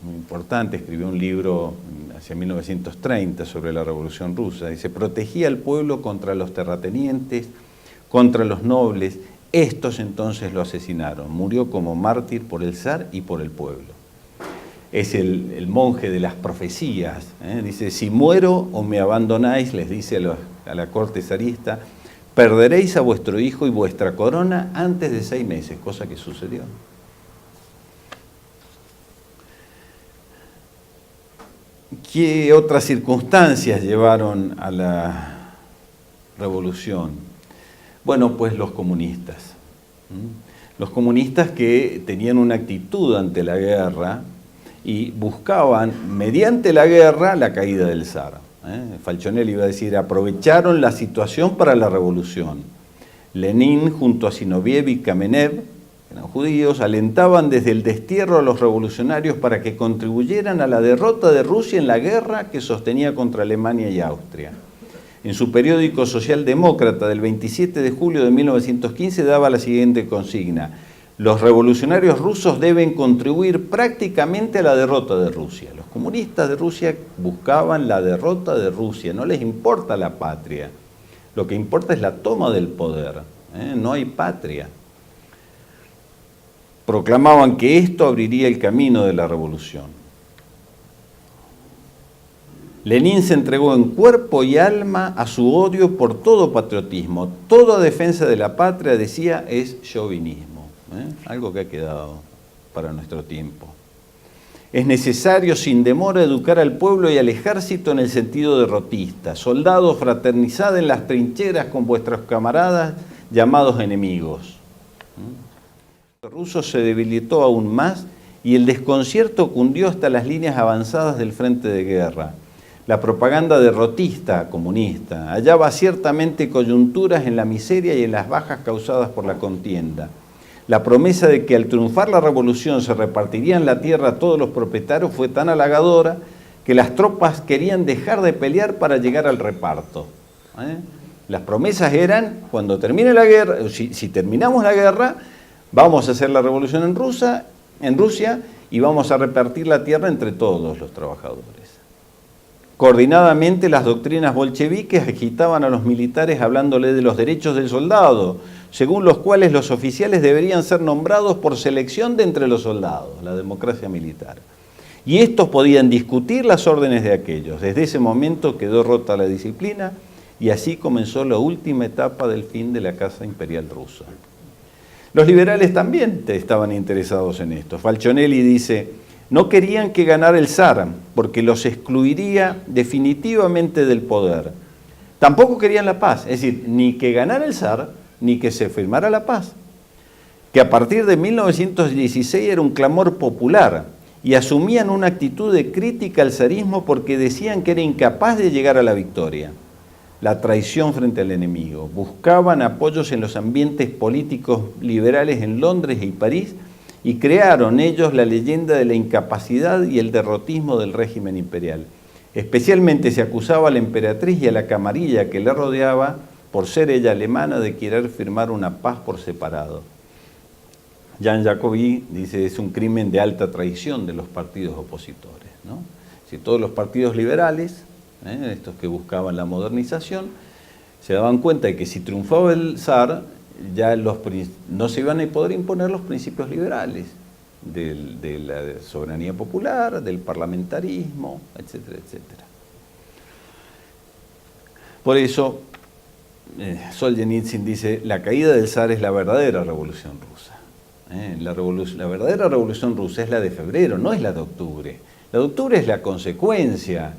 muy importante, escribió un libro hacia 1930 sobre la Revolución Rusa, dice, protegía al pueblo contra los terratenientes, contra los nobles, estos entonces lo asesinaron, murió como mártir por el zar y por el pueblo. Es el monje de las profecías, dice, si muero o me abandonáis, les dice a la corte zarista, perderéis a vuestro hijo y vuestra corona antes de 6 meses, cosa que sucedió. ¿Qué otras circunstancias llevaron a la revolución? Bueno, pues los comunistas. Los comunistas que tenían una actitud ante la guerra y buscaban, mediante la guerra, la caída del zar. Falcionelli iba a decir, aprovecharon la situación para la revolución. Lenin, junto a Zinoviev y Kamenev, que eran judíos, alentaban desde el destierro a los revolucionarios para que contribuyeran a la derrota de Rusia en la guerra que sostenía contra Alemania y Austria. En su periódico socialdemócrata del 27 de julio de 1915 daba la siguiente consigna: los revolucionarios rusos deben contribuir prácticamente a la derrota de Rusia. Los comunistas de Rusia buscaban la derrota de Rusia, no les importa la patria. Lo que importa es la toma del poder, no hay patria. Proclamaban que esto abriría el camino de la revolución. Lenin se entregó en cuerpo y alma a su odio por todo patriotismo. Toda defensa de la patria, decía, es chauvinismo. Algo que ha quedado para nuestro tiempo. Es necesario sin demora educar al pueblo y al ejército en el sentido derrotista. Soldados, fraternizad en las trincheras con vuestros camaradas llamados enemigos. El ruso se debilitó aún más y el desconcierto cundió hasta las líneas avanzadas del frente de guerra. La propaganda derrotista comunista hallaba ciertamente coyunturas en la miseria y en las bajas causadas por la contienda. La promesa de que al triunfar la revolución se repartirían la tierra a todos los propietarios fue tan halagadora que las tropas querían dejar de pelear para llegar al reparto. Las promesas eran, cuando termine la guerra, si terminamos la guerra, vamos a hacer la revolución en Rusia y vamos a repartir la tierra entre todos los trabajadores. Coordinadamente las doctrinas bolcheviques agitaban a los militares hablándole de los derechos del soldado, según los cuales los oficiales deberían ser nombrados por selección de entre los soldados, la democracia militar. Y estos podían discutir las órdenes de aquellos. Desde ese momento quedó rota la disciplina y así comenzó la última etapa del fin de la Casa Imperial rusa. Los liberales también estaban interesados en esto. Falcionelli dice: no querían que ganara el zar, porque los excluiría definitivamente del poder. Tampoco querían la paz, es decir, ni que ganara el zar, ni que se firmara la paz. Que a partir de 1916 era un clamor popular y asumían una actitud de crítica al zarismo porque decían que era incapaz de llegar a la victoria. La traición frente al enemigo. Buscaban apoyos en los ambientes políticos liberales en Londres y París, y crearon ellos la leyenda de la incapacidad y el derrotismo del régimen imperial. Especialmente se acusaba a la emperatriz y a la camarilla que la rodeaba, por ser ella alemana, de querer firmar una paz por separado. Jean Jacobi dice: es un crimen de alta traición de los partidos opositores, ¿no? Si todos los partidos liberales, estos que buscaban la modernización, se daban cuenta de que si triunfaba el zar, ya no se iban a poder imponer los principios liberales de la soberanía popular, del parlamentarismo, etcétera, etcétera. Por eso, Solzhenitsyn dice: la caída del zar es la verdadera revolución rusa. La verdadera revolución rusa es la de febrero, no es la de octubre. La de octubre es la consecuencia,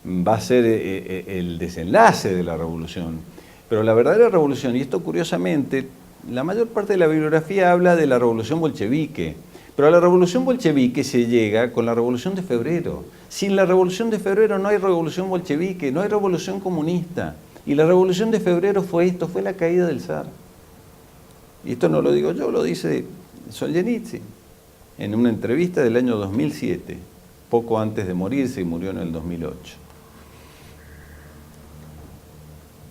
va a ser el desenlace de la revolución. Pero la verdadera revolución, y esto curiosamente, la mayor parte de la bibliografía habla de la revolución bolchevique, pero a la revolución bolchevique se llega con la revolución de febrero. Sin la revolución de febrero no hay revolución bolchevique, no hay revolución comunista. Y la revolución de febrero fue esto, fue la caída del zar. Y esto no lo digo yo, lo dice Solzhenitsyn en una entrevista del año 2007, poco antes de morirse, y murió en el 2008.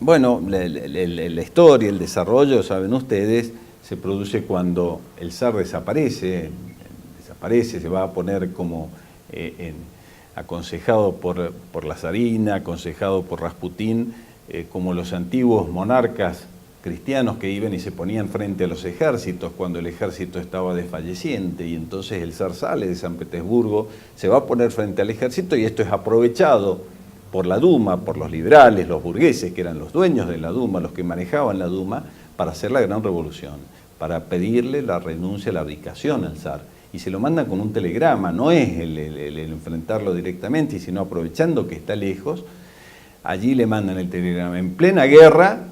Bueno, la historia, el desarrollo, saben ustedes, se produce cuando el zar desaparece, se va a poner como aconsejado por la zarina, aconsejado por Rasputín, como los antiguos monarcas cristianos que iban y se ponían frente a los ejércitos cuando el ejército estaba desfalleciente, y entonces el zar sale de San Petersburgo, se va a poner frente al ejército, y esto es aprovechado por la Duma, por los liberales, los burgueses, que eran los dueños de la Duma, los que manejaban la Duma, para hacer la gran revolución, para pedirle la renuncia, la abdicación al zar. Y se lo mandan con un telegrama, no es el enfrentarlo directamente, y sino aprovechando que está lejos, allí le mandan el telegrama. En plena guerra,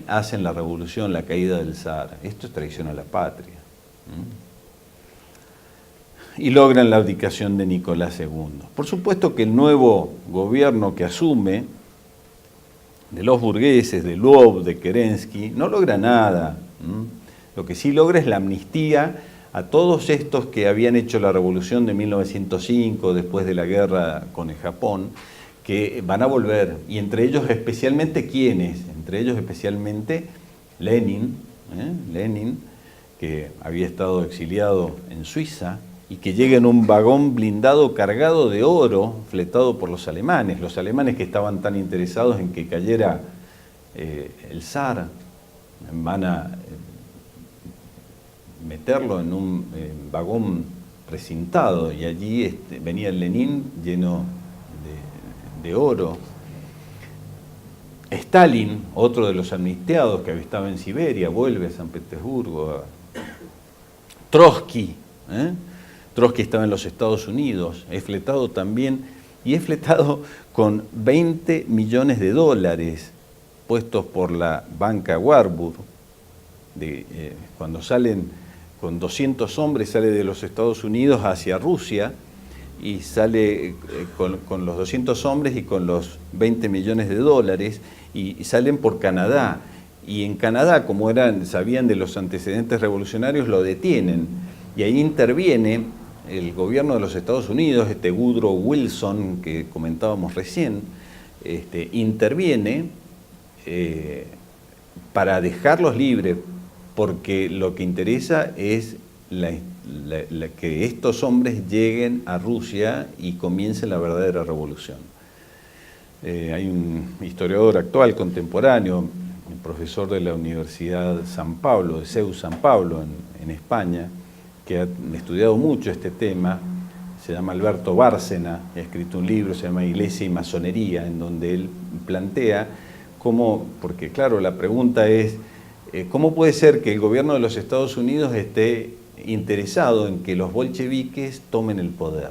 hacen la revolución, la caída del zar. Esto es traición a la patria. Y logran la abdicación de Nicolás II. Por supuesto que el nuevo gobierno que asume, de los burgueses, de Lvov, de Kerensky, no logra nada. Lo que sí logra es la amnistía a todos estos que habían hecho la revolución de 1905, después de la guerra con el Japón, que van a volver, y entre ellos especialmente, ¿quiénes? Entre ellos especialmente Lenin, que había estado exiliado en Suiza, y que llega en un vagón blindado cargado de oro, fletado por los alemanes que estaban tan interesados en que cayera el zar. Van a meterlo en un vagón precintado, y allí venía el Lenin lleno de oro. Stalin, otro de los amnistiados que había estado en Siberia, vuelve a San Petersburgo. Trotsky, Trotsky estaba en los Estados Unidos, es fletado también, y es fletado con 20 millones de dólares puestos por la banca Warburg. Cuando salen con 200 hombres, sale de los Estados Unidos hacia Rusia, y sale con los 200 hombres y con los 20 millones de dólares, y salen por Canadá. Y en Canadá, como sabían de los antecedentes revolucionarios, lo detienen. Y ahí interviene el gobierno de los Estados Unidos, Woodrow Wilson, que comentábamos recién, interviene para dejarlos libres, porque lo que interesa es que estos hombres lleguen a Rusia y comience la verdadera revolución. Hay un historiador actual, contemporáneo, un profesor de la Universidad San Pablo, de CEU San Pablo, en España, que ha estudiado mucho este tema, se llama Alberto Bárcena, ha escrito un libro, se llama Iglesia y Masonería, en donde él plantea cómo, porque claro, la pregunta es, ¿cómo puede ser que el gobierno de los Estados Unidos esté interesado en que los bolcheviques tomen el poder?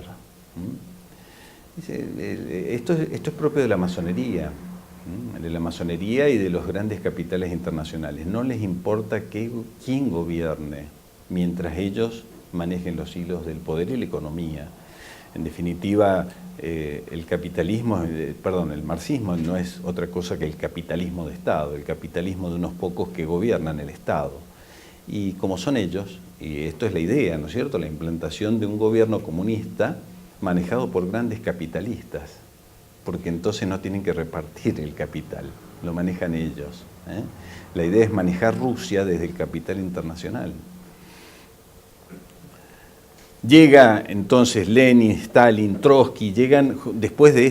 Dice, esto es propio de la masonería y de los grandes capitales internacionales. No les importa quién gobierne, mientras ellos manejen los hilos del poder y la economía. En definitiva, el marxismo no es otra cosa que el capitalismo de Estado, el capitalismo de unos pocos que gobiernan el Estado. Y como son ellos, y esto es la idea, ¿no es cierto?, la implantación de un gobierno comunista manejado por grandes capitalistas, porque entonces no tienen que repartir el capital, lo manejan ellos. La idea es manejar Rusia desde el capital internacional. Llega entonces Lenin, Stalin, Trotsky, llegan después de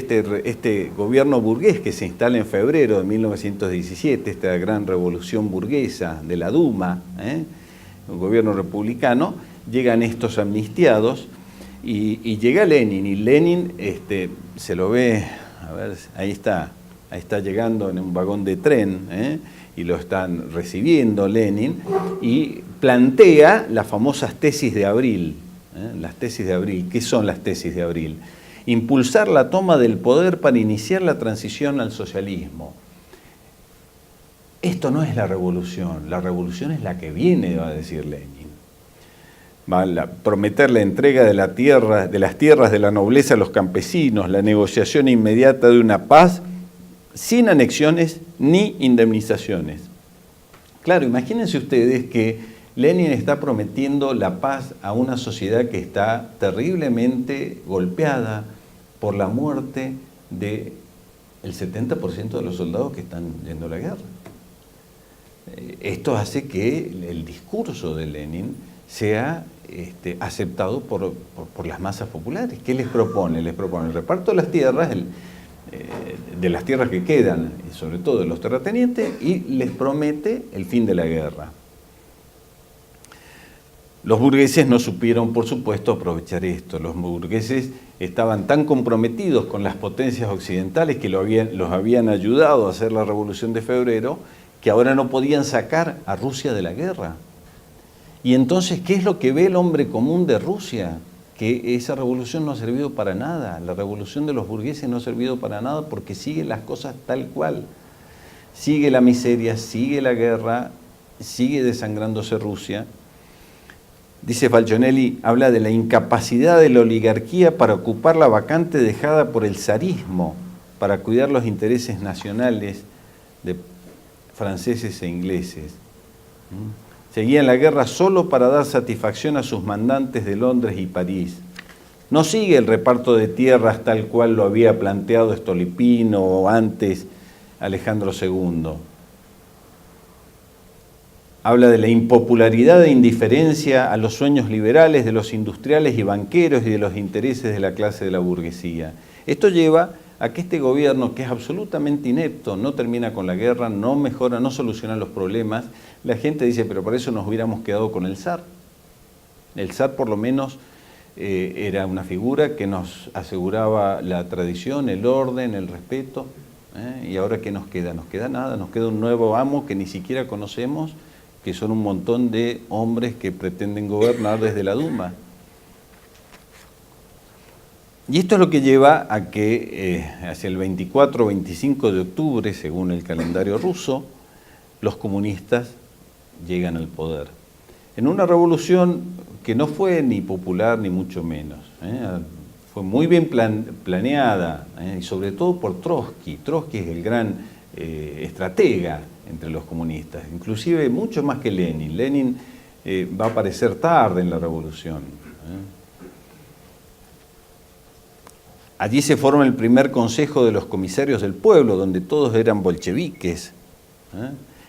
este gobierno burgués que se instala en febrero de 1917, esta gran revolución burguesa de la Duma, un gobierno republicano, llegan estos amnistiados y llega Lenin, y Lenin se lo ve, a ver, ahí está llegando en un vagón de tren, y lo están recibiendo Lenin, y plantea las famosas tesis de abril. Las tesis de abril. ¿Qué son las tesis de abril? Impulsar la toma del poder para iniciar la transición al socialismo. Esto no es la revolución es la que viene, va a decir Lenin. Va a prometer la entrega de las tierras de la nobleza a los campesinos, la negociación inmediata de una paz sin anexiones ni indemnizaciones. Claro, imagínense ustedes que Lenin está prometiendo la paz a una sociedad que está terriblemente golpeada por la muerte del 70% de los soldados que están yendo a la guerra. Esto hace que el discurso de Lenin sea aceptado por las masas populares. ¿Qué les propone? Les propone el reparto de las tierras, de las tierras que quedan, y sobre todo de los terratenientes, y les promete el fin de la guerra. Los burgueses no supieron, por supuesto, aprovechar esto. Los burgueses estaban tan comprometidos con las potencias occidentales que los habían ayudado a hacer la Revolución de Febrero, que ahora no podían sacar a Rusia de la guerra. Y entonces, ¿qué es lo que ve el hombre común de Rusia? que esa revolución no ha servido para nada. La revolución de los burgueses no ha servido para nada porque siguen las cosas tal cual. Sigue la miseria, sigue la guerra, sigue desangrándose Rusia. Dice Falcionelli, habla de la incapacidad de la oligarquía para ocupar la vacante dejada por el zarismo, para cuidar los intereses nacionales de franceses e ingleses. Seguían la guerra solo para dar satisfacción a sus mandantes de Londres y París. No sigue el reparto de tierras tal cual lo había planteado Stolypino o antes Alejandro II. Habla de la impopularidad e indiferencia a los sueños liberales de los industriales y banqueros y de los intereses de la clase de la burguesía. Esto lleva a que este gobierno, que es absolutamente inepto, no termina con la guerra, no mejora, no soluciona los problemas. La gente dice, pero por eso nos hubiéramos quedado con el zar. El zar por lo menos era una figura que nos aseguraba la tradición, el orden, el respeto. ¿Y ahora qué nos queda? Nos queda nada, nos queda un nuevo amo que ni siquiera conocemos, que son un montón de hombres que pretenden gobernar desde la Duma. Y esto es lo que lleva a que hacia el 24 o 25 de octubre, según el calendario ruso, los comunistas llegan al poder. En una revolución que no fue ni popular ni mucho menos. Fue muy bien planeada, y sobre todo por Trotsky. Trotsky es el gran estratega entre los comunistas, inclusive mucho más que Lenin. Lenin va a aparecer tarde en la revolución. Allí se forma el primer consejo de los comisarios del pueblo, donde todos eran bolcheviques,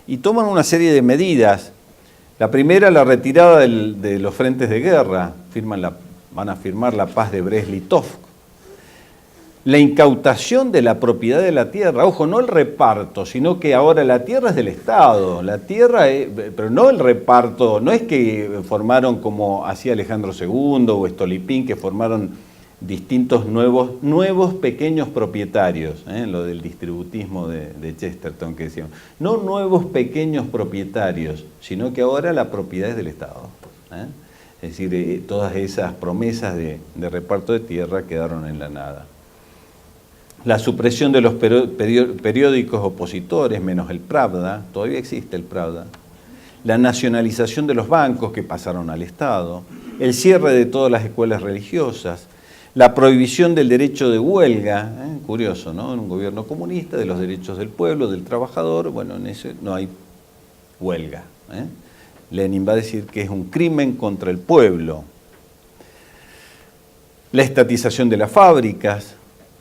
y toman una serie de medidas. La primera, la retirada de los frentes de guerra, van a firmar la paz de Brest-Litovsk. La incautación de la propiedad de la tierra, ojo, no el reparto, sino que ahora la tierra es del Estado, la tierra pero no el reparto, no es que formaron como hacía Alejandro II o Stolypin, que formaron distintos nuevos pequeños propietarios, lo del distributismo de Chesterton que decíamos, no nuevos pequeños propietarios, sino que ahora la propiedad es del Estado. Es decir, todas esas promesas de reparto de tierra quedaron en la nada. La supresión de los periódicos opositores, menos el Pravda, todavía existe el Pravda. La nacionalización de los bancos que pasaron al Estado. El cierre de todas las escuelas religiosas. La prohibición del derecho de huelga, curioso, ¿no? En un gobierno comunista, de los derechos del pueblo, del trabajador, bueno, en ese no hay huelga. Lenin va a decir que es un crimen contra el pueblo. La estatización de las fábricas,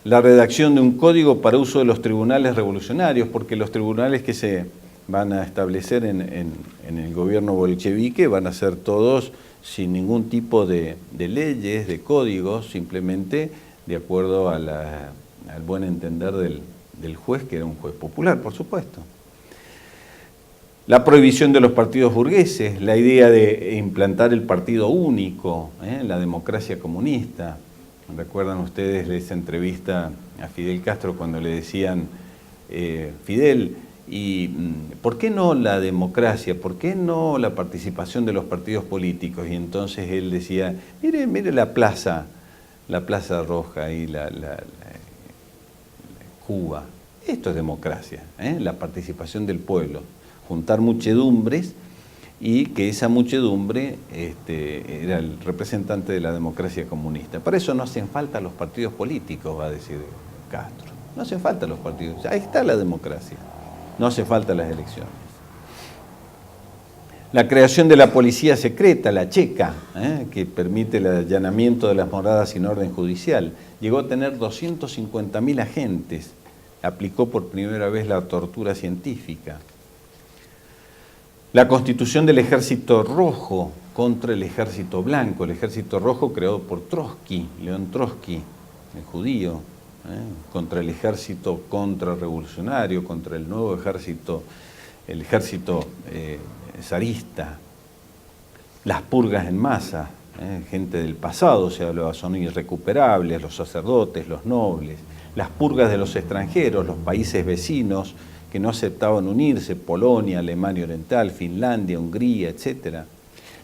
la redacción de un código para uso de los tribunales revolucionarios, porque los tribunales que se van a establecer en el gobierno bolchevique van a ser todos sin ningún tipo de leyes, de códigos, simplemente de acuerdo al buen entender del juez, que era un juez popular, por supuesto. La prohibición de los partidos burgueses, la idea de implantar el partido único, la democracia comunista. ¿Recuerdan ustedes esa entrevista a Fidel Castro cuando le decían, Fidel, ¿y por qué no la democracia? ¿Por qué no la participación de los partidos políticos? Y entonces él decía, mire la Plaza Roja y la Cuba. Esto es democracia, la participación del pueblo. Juntar muchedumbres y que esa muchedumbre era el representante de la democracia comunista. Para eso no hacen falta los partidos políticos, va a decir Castro. No hacen falta los partidos. Ahí está la democracia. No hace falta las elecciones. La creación de la policía secreta, la checa, que permite el allanamiento de las moradas sin orden judicial. Llegó a tener 250.000 agentes. Aplicó por primera vez la tortura científica. La constitución del ejército rojo contra el ejército blanco. El ejército rojo creado por Trotsky, León Trotsky, el judío, contra el ejército contrarrevolucionario, contra el nuevo ejército, el ejército zarista. Las purgas en masa, gente del pasado, se hablaba, son irrecuperables, los sacerdotes, los nobles. Las purgas de los extranjeros, los países vecinos, que no aceptaban unirse, Polonia, Alemania Oriental, Finlandia, Hungría, etc.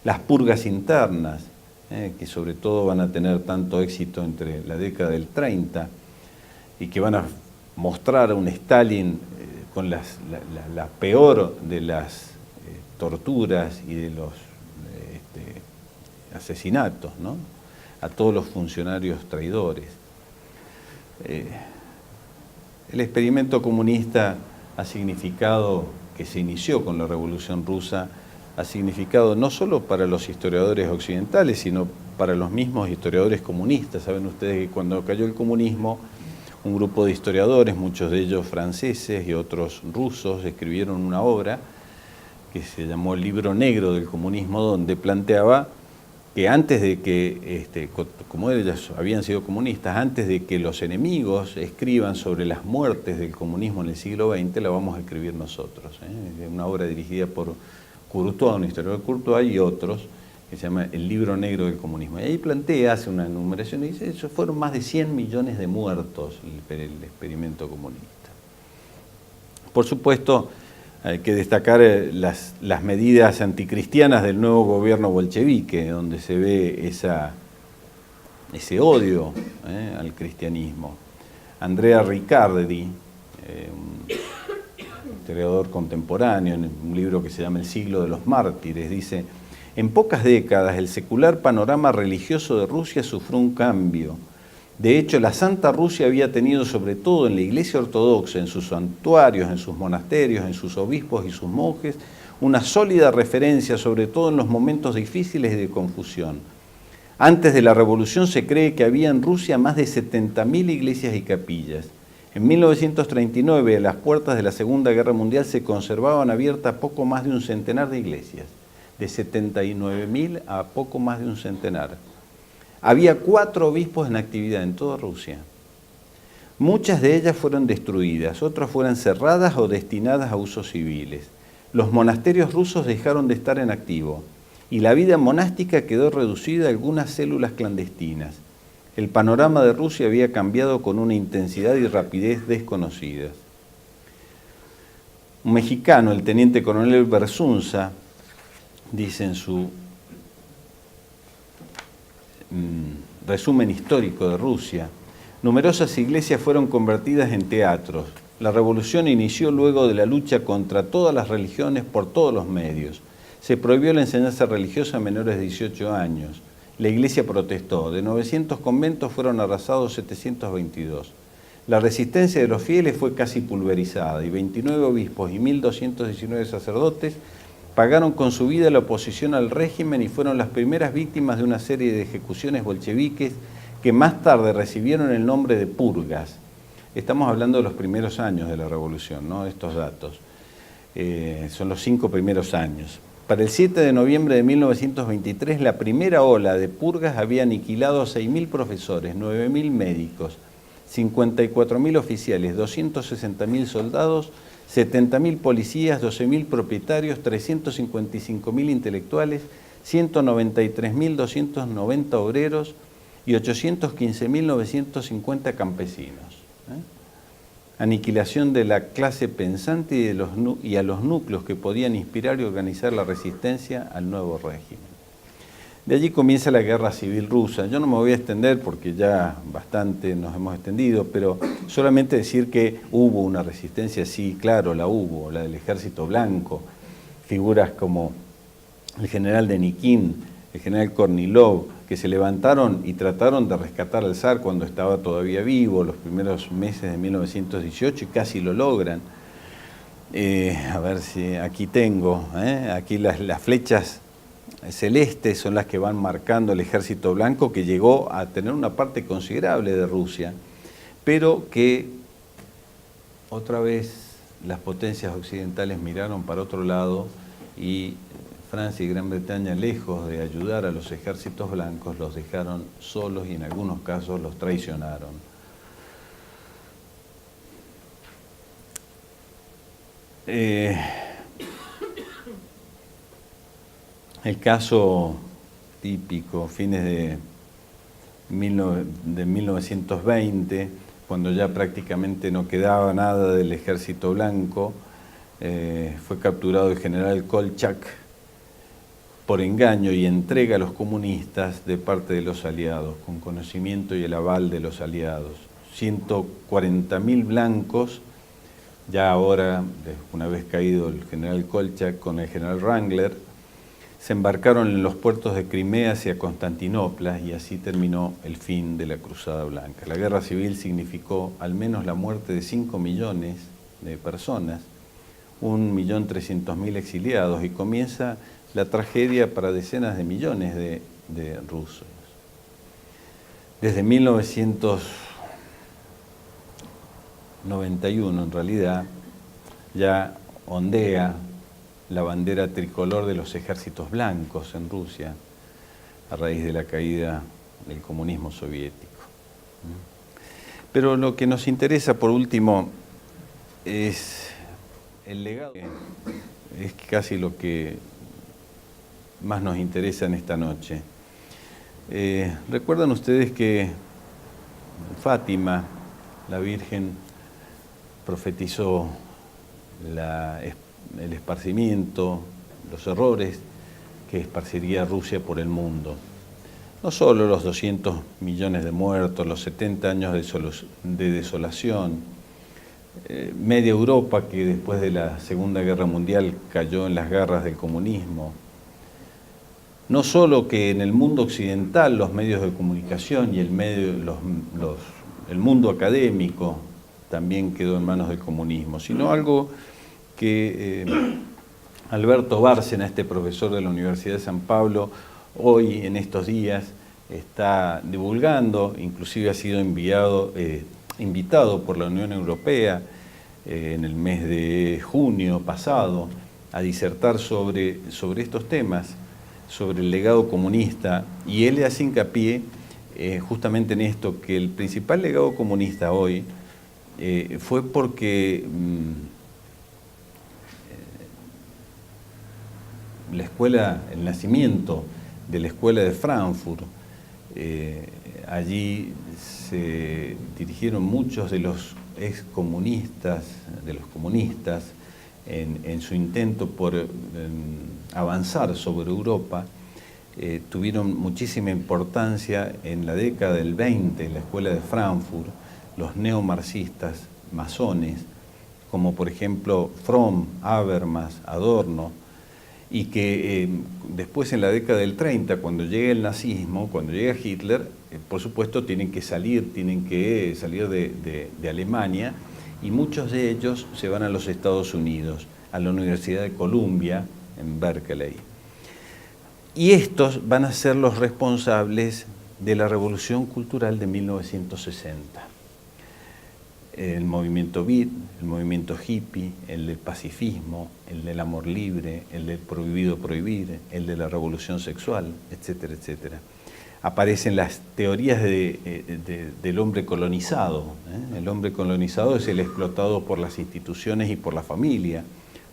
Las purgas internas, que sobre todo van a tener tanto éxito entre la década del 30 y que van a mostrar a un Stalin con la peor de las torturas y de los asesinatos, ¿no?, a todos los funcionarios traidores. El experimento comunista ha significado, que se inició con la Revolución Rusa, ha significado no solo para los historiadores occidentales, sino para los mismos historiadores comunistas. Saben ustedes que cuando cayó el comunismo, un grupo de historiadores, muchos de ellos franceses y otros rusos, escribieron una obra que se llamó El Libro Negro del Comunismo, donde planteaba que antes de que, como ellos habían sido comunistas, antes de que los enemigos escriban sobre las muertes del comunismo en el siglo XX, la vamos a escribir nosotros. Una obra dirigida por Courtois, un historiador Courtois, y otros, que se llama El Libro Negro del Comunismo. Y ahí plantea, hace una enumeración y dice, eso fueron más de 100 millones de muertos el experimento comunista. Por supuesto, hay que destacar las medidas anticristianas del nuevo gobierno bolchevique, donde se ve ese odio al cristianismo. Andrea Riccardi, un historiador contemporáneo, en un libro que se llama El siglo de los mártires, dice: en pocas décadas el secular panorama religioso de Rusia sufrió un cambio. De hecho, la Santa Rusia había tenido, sobre todo en la Iglesia Ortodoxa, en sus santuarios, en sus monasterios, en sus obispos y sus monjes, una sólida referencia, sobre todo en los momentos difíciles y de confusión. Antes de la Revolución se cree que había en Rusia más de 70.000 iglesias y capillas. En 1939, a las puertas de la Segunda Guerra Mundial, se conservaban abiertas poco más de un centenar de iglesias, de 79.000 a poco más de un centenar. Había 4 obispos en actividad en toda Rusia. Muchas de ellas fueron destruidas, otras fueron cerradas o destinadas a usos civiles. Los monasterios rusos dejaron de estar en activo y la vida monástica quedó reducida a algunas células clandestinas. El panorama de Rusia había cambiado con una intensidad y rapidez desconocidas. Un mexicano, el teniente coronel Bersunza, dice en su resumen histórico de Rusia: numerosas iglesias fueron convertidas en teatros. La revolución inició luego de la lucha contra todas las religiones por todos los medios. Se prohibió la enseñanza religiosa a menores de 18 años. La iglesia protestó. De 900 conventos fueron arrasados 722. La resistencia de los fieles fue casi pulverizada y 29 obispos y 1.219 sacerdotes pagaron con su vida la oposición al régimen y fueron las primeras víctimas de una serie de ejecuciones bolcheviques que más tarde recibieron el nombre de purgas. Estamos hablando de los primeros años de la revolución, ¿no? Estos datos. Son los 5 primeros años. Para el 7 de noviembre de 1923, la primera ola de purgas había aniquilado a 6.000 profesores, 9.000 médicos, 54.000 oficiales, 260.000 soldados, 70.000 policías, 12.000 propietarios, 355.000 intelectuales, 193.290 obreros y 815.950 campesinos. Aniquilación de la clase pensante y a los núcleos que podían inspirar y organizar la resistencia al nuevo régimen. De allí comienza la guerra civil rusa. Yo no me voy a extender porque ya bastante nos hemos extendido, pero solamente decir que hubo una resistencia, sí, claro, la hubo, la del Ejército Blanco. Figuras como el general Denikin, el general Kornilov, que se levantaron y trataron de rescatar al zar cuando estaba todavía vivo, los primeros meses de 1918, y casi lo logran. A ver si aquí tengo, aquí las flechas celestes son las que van marcando el Ejército Blanco, que llegó a tener una parte considerable de Rusia, pero que otra vez las potencias occidentales miraron para otro lado y Francia y Gran Bretaña, lejos de ayudar a los ejércitos blancos, los dejaron solos y en algunos casos los traicionaron. El caso típico, fines de 1920, cuando ya prácticamente no quedaba nada del Ejército Blanco, fue capturado el general Kolchak por engaño y entrega a los comunistas de parte de los aliados, con conocimiento y el aval de los aliados. 140.000 blancos, ya ahora, una vez caído el general Kolchak con el general Wrangler, se embarcaron en los puertos de Crimea hacia Constantinopla y así terminó el fin de la Cruzada Blanca. La guerra civil significó al menos la muerte de 5 millones de personas, 1.300.000 exiliados, y comienza la tragedia para decenas de millones de rusos. Desde 1991, en realidad, ya ondea la bandera tricolor de los ejércitos blancos en Rusia, a raíz de la caída del comunismo soviético. Pero lo que nos interesa, por último, es el legado. Es casi lo que más nos interesa en esta noche. ¿Recuerdan ustedes que Fátima, la Virgen, profetizó el esparcimiento, los horrores que esparciría Rusia por el mundo? No solo los 200 millones de muertos, los 70 años de desolación, media Europa que después de la Segunda Guerra Mundial cayó en las garras del comunismo. No solo que en el mundo occidental los medios de comunicación y el mundo académico también quedó en manos del comunismo, sino algo que Alberto Bárcena, este profesor de la Universidad de San Pablo, hoy en estos días está divulgando, inclusive ha sido invitado por la Unión Europea en el mes de junio pasado a disertar sobre estos temas, sobre el legado comunista, y él hace hincapié justamente en esto, que el principal legado comunista hoy fue porque el nacimiento de la escuela de Frankfurt, allí se dirigieron muchos de los excomunistas, de los comunistas, en su intento por avanzar sobre Europa, tuvieron muchísima importancia en la década del 20, en la escuela de Frankfurt, los neomarxistas masones, como por ejemplo Fromm, Habermas, Adorno, y que después en la década del 30, cuando llega el nazismo, cuando llega Hitler, por supuesto tienen que salir de Alemania, y muchos de ellos se van a los Estados Unidos, a la Universidad de Columbia, en Berkeley. Y estos van a ser los responsables de la Revolución Cultural de 1960. El movimiento beat, el movimiento hippie, el del pacifismo, el del amor libre, el del prohibido prohibir, el de la revolución sexual, etcétera, etcétera. Aparecen las teorías del hombre colonizado. El hombre colonizado es el explotado por las instituciones y por la familia.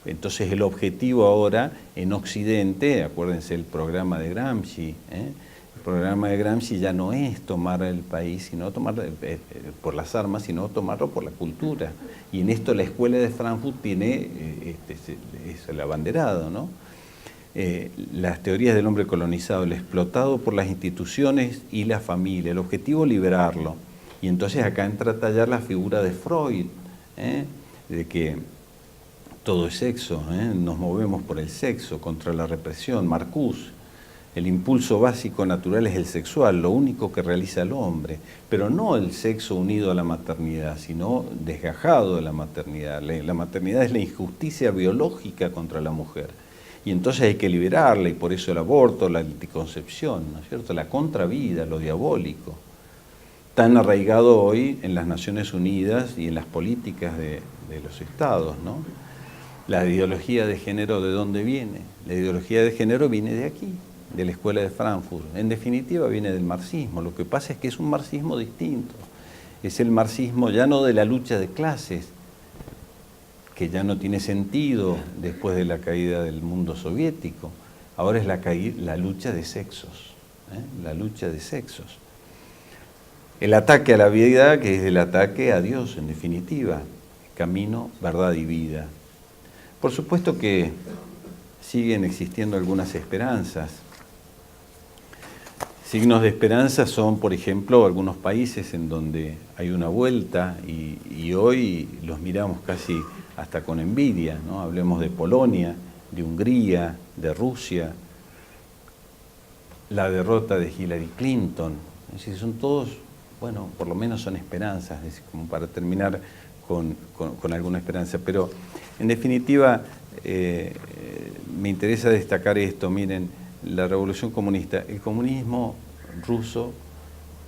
Entonces el objetivo ahora en Occidente, acuérdense el programa de Gramsci, el programa de Gramsci ya no es tomar el país, sino tomarlo por las armas, sino tomarlo por la cultura. Y en esto la escuela de Frankfurt tiene, es el abanderado, ¿no? Las teorías del hombre colonizado, el explotado por las instituciones y la familia, el objetivo liberarlo. Y entonces acá entra a tallar la figura de Freud, de que todo es sexo, nos movemos por el sexo, contra la represión. Marcuse, el impulso básico natural es el sexual, lo único que realiza el hombre, pero no el sexo unido a la maternidad, sino desgajado de la maternidad. La maternidad es la injusticia biológica contra la mujer. Y entonces hay que liberarla, y por eso el aborto, la anticoncepción, ¿no es cierto? La contravida, lo diabólico, tan arraigado hoy en las Naciones Unidas y en las políticas de los estados, ¿no? La ideología de género, ¿de dónde viene? La ideología de género viene de aquí, de la escuela de Frankfurt. En definitiva viene del marxismo. Lo que pasa es que es un marxismo distinto. Es el marxismo ya no de la lucha de clases, que ya no tiene sentido después de la caída del mundo soviético. Ahora es la lucha de sexos, la lucha de sexos. El ataque a la vida, que es el ataque a Dios, en definitiva. Camino, verdad y vida. Por supuesto que siguen existiendo algunas esperanzas. Signos de esperanza son, por ejemplo, algunos países en donde hay una vuelta y hoy los miramos casi hasta con envidia, ¿no? Hablemos de Polonia, de Hungría, de Rusia, la derrota de Hillary Clinton. Es decir, son todos, bueno, por lo menos son esperanzas, es decir, como para terminar con alguna esperanza. Pero, en definitiva, me interesa destacar esto. Miren, la revolución comunista, el comunismo ruso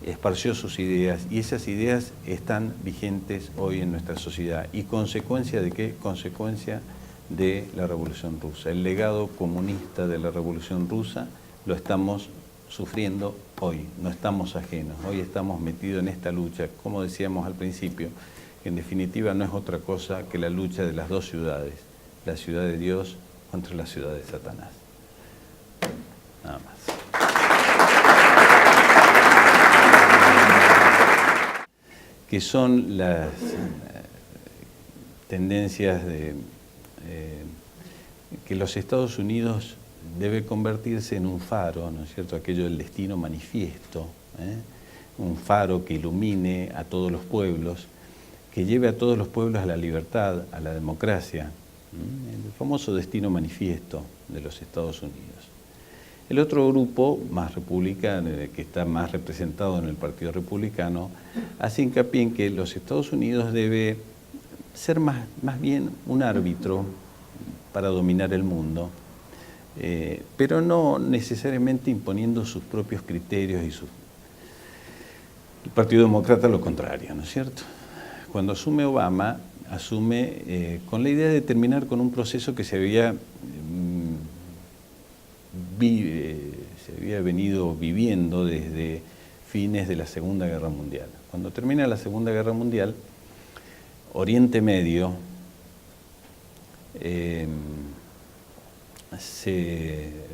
esparció sus ideas y esas ideas están vigentes hoy en nuestra sociedad. ¿Y consecuencia de qué? Consecuencia de la revolución rusa. El legado comunista de la revolución rusa lo estamos sufriendo hoy, no estamos ajenos. Hoy estamos metidos en esta lucha, como decíamos al principio, que en definitiva no es otra cosa que la lucha de las dos ciudades, la ciudad de Dios contra la ciudad de Satanás. Nada más. Que son las tendencias de que los Estados Unidos debe convertirse en un faro, ¿no es cierto?, aquello del destino manifiesto, un faro que ilumine a todos los pueblos, que lleve a todos los pueblos a la libertad, a la democracia, el famoso destino manifiesto de los Estados Unidos. El otro grupo, más republicano, que está más representado en el Partido Republicano, hace hincapié en que los Estados Unidos debe ser más bien un árbitro para dominar el mundo, pero no necesariamente imponiendo sus propios criterios y sus... El Partido Demócrata lo contrario, ¿no es cierto? Cuando asume Obama, asume con la idea de terminar con un proceso que se había venido viviendo desde fines de la Segunda Guerra Mundial. Cuando termina la Segunda Guerra Mundial, Oriente Medio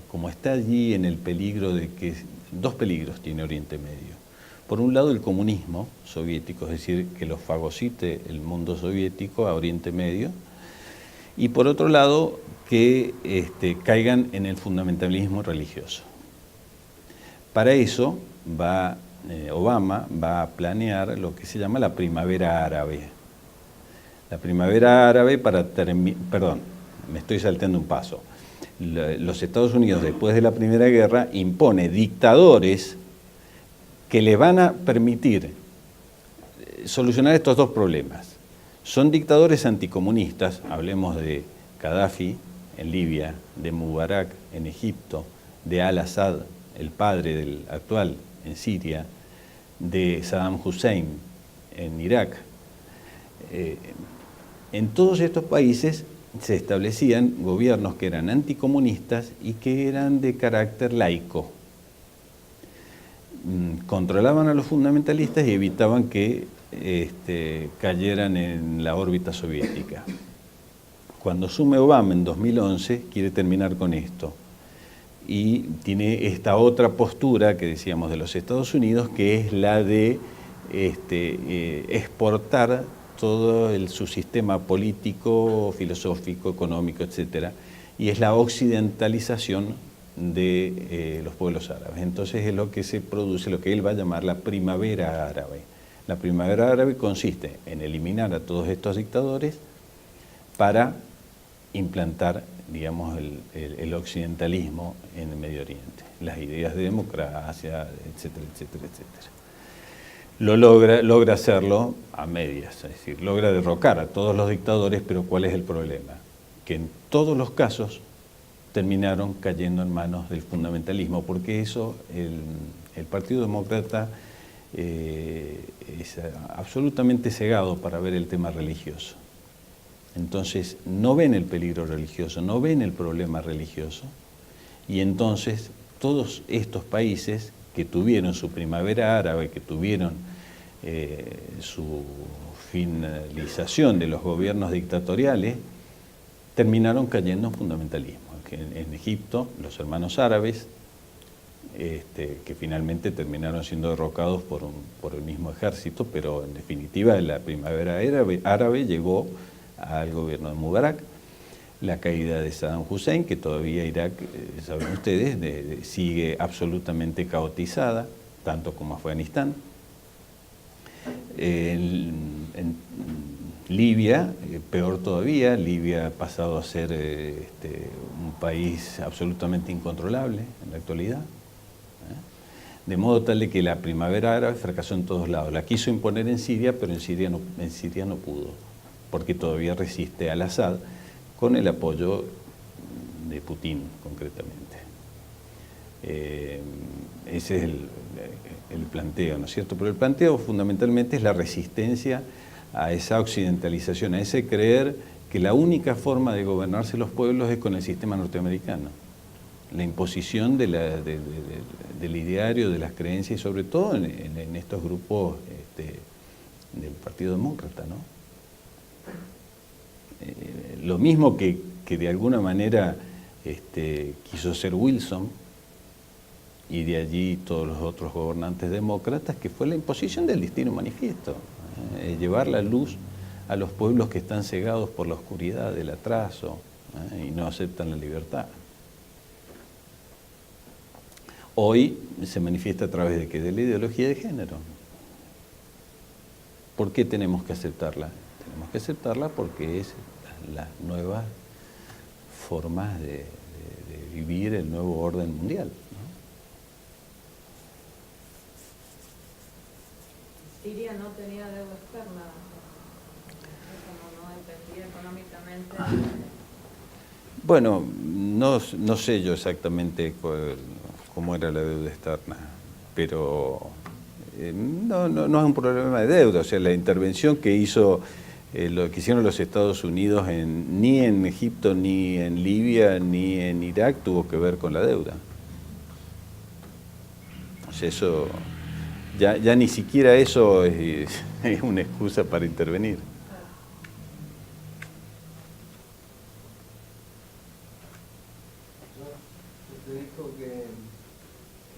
como está allí en el peligro de que... Dos peligros tiene Oriente Medio. Por un lado, el comunismo soviético, es decir, que lo fagocite el mundo soviético a Oriente Medio, y por otro lado, que caigan en el fundamentalismo religioso. Para eso Obama va a planear lo que se llama la Primavera Árabe. La Primavera Árabe perdón, me estoy saltando un paso. Los Estados Unidos, después de la Primera Guerra, impone dictadores que le van a permitir solucionar estos dos problemas. Son dictadores anticomunistas, hablemos de Gaddafi en Libia, de Mubarak en Egipto, de al-Assad, el padre del actual, en Siria, de Saddam Hussein en Irak. En todos estos países se establecían gobiernos que eran anticomunistas y que eran de carácter laico. Controlaban a los fundamentalistas y evitaban que cayeran en la órbita soviética. Cuando asume Obama en 2011, quiere terminar con esto. Y tiene esta otra postura que decíamos de los Estados Unidos, que es la de exportar todo su sistema político, filosófico, económico, etcétera, y es la occidentalización de los pueblos árabes. Entonces es lo que se produce, lo que él va a llamar la Primavera Árabe. La Primavera Árabe consiste en eliminar a todos estos dictadores para implantar, digamos, el occidentalismo en el Medio Oriente, las ideas de democracia, etcétera, etcétera, etcétera. Logra hacerlo a medias, es decir, logra derrocar a todos los dictadores, pero ¿cuál es el problema? Que en todos los casos terminaron cayendo en manos del fundamentalismo, porque eso, el Partido Demócrata es absolutamente cegado para ver el tema religioso. Entonces, no ven el peligro religioso, no ven el problema religioso, y entonces todos estos países que tuvieron su primavera árabe, que tuvieron su finalización de los gobiernos dictatoriales, terminaron cayendo en fundamentalismo. En Egipto, los hermanos árabes, que finalmente terminaron siendo derrocados por el mismo ejército, pero en definitiva la primavera árabe llegó al gobierno de Mubarak. la caída de Saddam Hussein, que todavía Irak, saben ustedes, sigue absolutamente caotizada, tanto como Afganistán. En Libia, peor todavía, Libia ha pasado a ser un país absolutamente incontrolable en la actualidad. De modo tal de que la primavera árabe fracasó en todos lados. La quiso imponer en Siria, pero en Siria no pudo, porque todavía resiste al Assad con el apoyo de Putin, concretamente. Ese es el planteo, ¿no es cierto? Pero el planteo fundamentalmente es la resistencia a esa occidentalización, a ese creer que la única forma de gobernarse los pueblos es con el sistema norteamericano. La imposición del ideario, de las creencias y sobre todo en estos grupos del Partido Demócrata, ¿no? Lo mismo que de alguna manera quiso hacer Wilson, y de allí todos los otros gobernantes demócratas, que fue la imposición del destino manifiesto, llevar la luz a los pueblos que están cegados por la oscuridad del atraso y no aceptan la libertad. Hoy se manifiesta a través de ¿qué? De la ideología de género. ¿Por qué tenemos que aceptarla? Tenemos que aceptarla porque es las nuevas formas de vivir el nuevo orden mundial, ¿no? Siria no tenía deuda externa, no dependía económicamente. Bueno, no sé yo exactamente cómo era la deuda externa, pero no es un problema de deuda. O sea, la intervención que hizo, lo que hicieron los Estados Unidos ni en Egipto, ni en Libia, ni en Irak tuvo que ver con la deuda. O sea, eso, ya ni siquiera eso es una excusa para intervenir.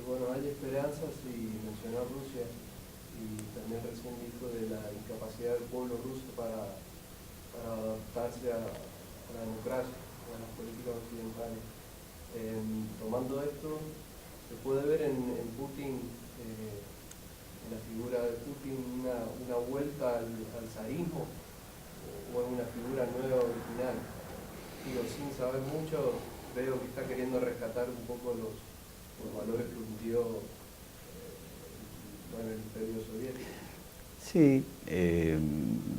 Bueno, hay esperanzas y mencionó Rusia y también recién dijo de la incapacidad del pueblo ruso para adaptarse a la democracia, a las políticas occidentales. Tomando esto, se puede ver en Putin, en la figura de Putin, una vuelta al zarismo o en una figura nueva original. Digo, sin saber mucho, veo que está queriendo rescatar un poco los valores que hundió el Imperio Soviético. Sí,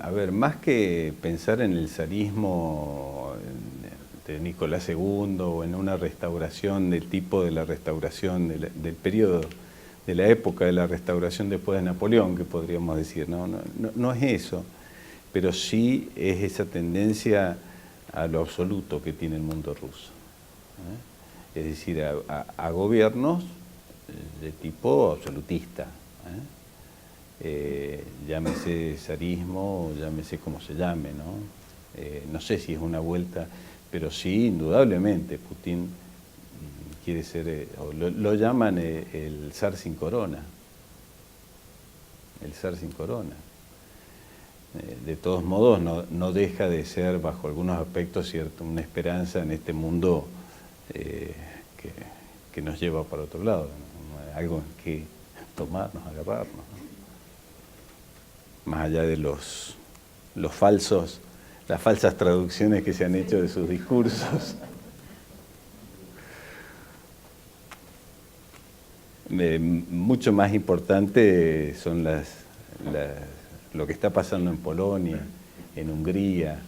a ver, más que pensar en el zarismo de Nicolás II o en una restauración del tipo de la restauración del periodo, de la época de la restauración después de Napoleón, que podríamos decir, no es eso, pero sí es esa tendencia a lo absoluto que tiene el mundo ruso. Es decir, a gobiernos de tipo absolutista. Llámese zarismo, llámese como se llame, ¿no? No sé si es una vuelta, pero sí, indudablemente, Putin quiere ser, lo llaman el zar sin corona. El zar sin corona. De todos modos, no deja de ser, bajo algunos aspectos, cierto, una esperanza en este mundo que nos lleva para otro lado, ¿no? Algo en que tomarnos, agarrarnos, ¿no? Más allá de los falsos, las falsas traducciones que se han hecho de sus discursos. Mucho más importante son lo que está pasando en Polonia, en Hungría,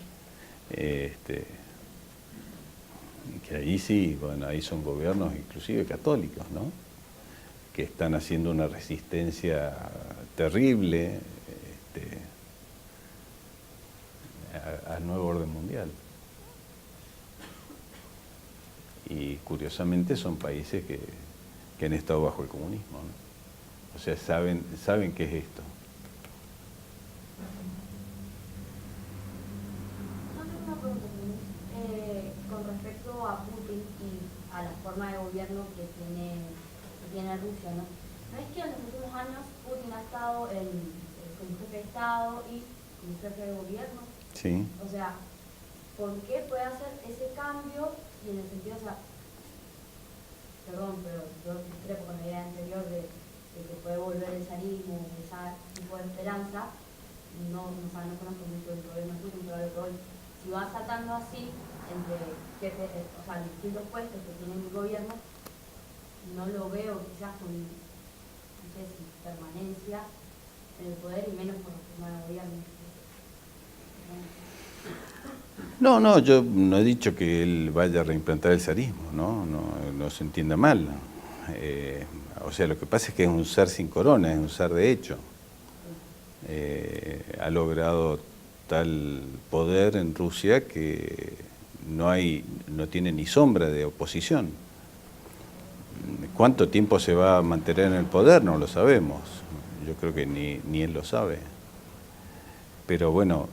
que ahí sí, bueno, ahí son gobiernos inclusive católicos, ¿no? Que están haciendo una resistencia terrible al nuevo orden mundial. Y curiosamente son países que han estado bajo el comunismo, ¿no? O sea, saben qué es esto. Yo tengo una pregunta con respecto a Putin y a la forma de gobierno que tiene Rusia, ¿no? ¿No es que en los últimos años Putin ha estado como jefe de Estado y como jefe de gobierno? Sí. O sea, por qué puede hacer ese cambio y en el sentido, o sea, perdón, pero yo discrepo con la idea anterior de que puede volver el zarismo, ese tipo de esperanza. No, o sea, no conozco mucho el gobierno Putin, pero lo que voy, si vas atando así entre jefes, o sea, distintos puestos que tiene el gobierno, no lo veo quizás con, no sé si permanencia en el poder y menos por reformar el gobierno. No, yo no he dicho que él vaya a reimplantar el zarismo, no se entienda mal. O sea, lo que pasa es que es un zar sin corona, es un zar de hecho. Ha logrado tal poder en Rusia que no tiene ni sombra de oposición. ¿Cuánto tiempo se va a mantener en el poder? No lo sabemos. Yo creo que ni él lo sabe. Pero bueno,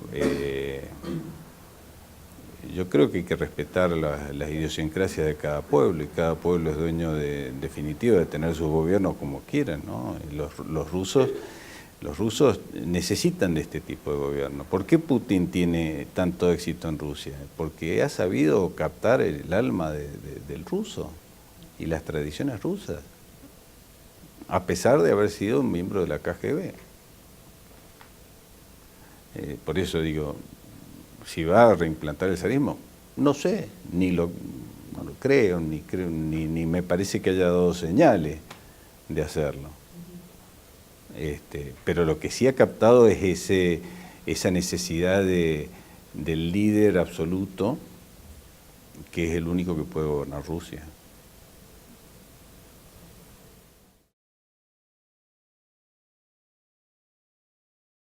yo creo que hay que respetar las idiosincrasias de cada pueblo, y cada pueblo es dueño en definitiva de tener su gobierno como quieran, ¿no? Los rusos necesitan de este tipo de gobierno. ¿Por qué Putin tiene tanto éxito en Rusia? Porque ha sabido captar el alma del ruso y las tradiciones rusas, a pesar de haber sido un miembro de la KGB. Por eso digo, si va a reimplantar el zarismo, no sé, no lo creo, ni me parece que haya dado señales de hacerlo. Pero lo que sí ha captado es esa necesidad del líder absoluto, que es el único que puede gobernar Rusia.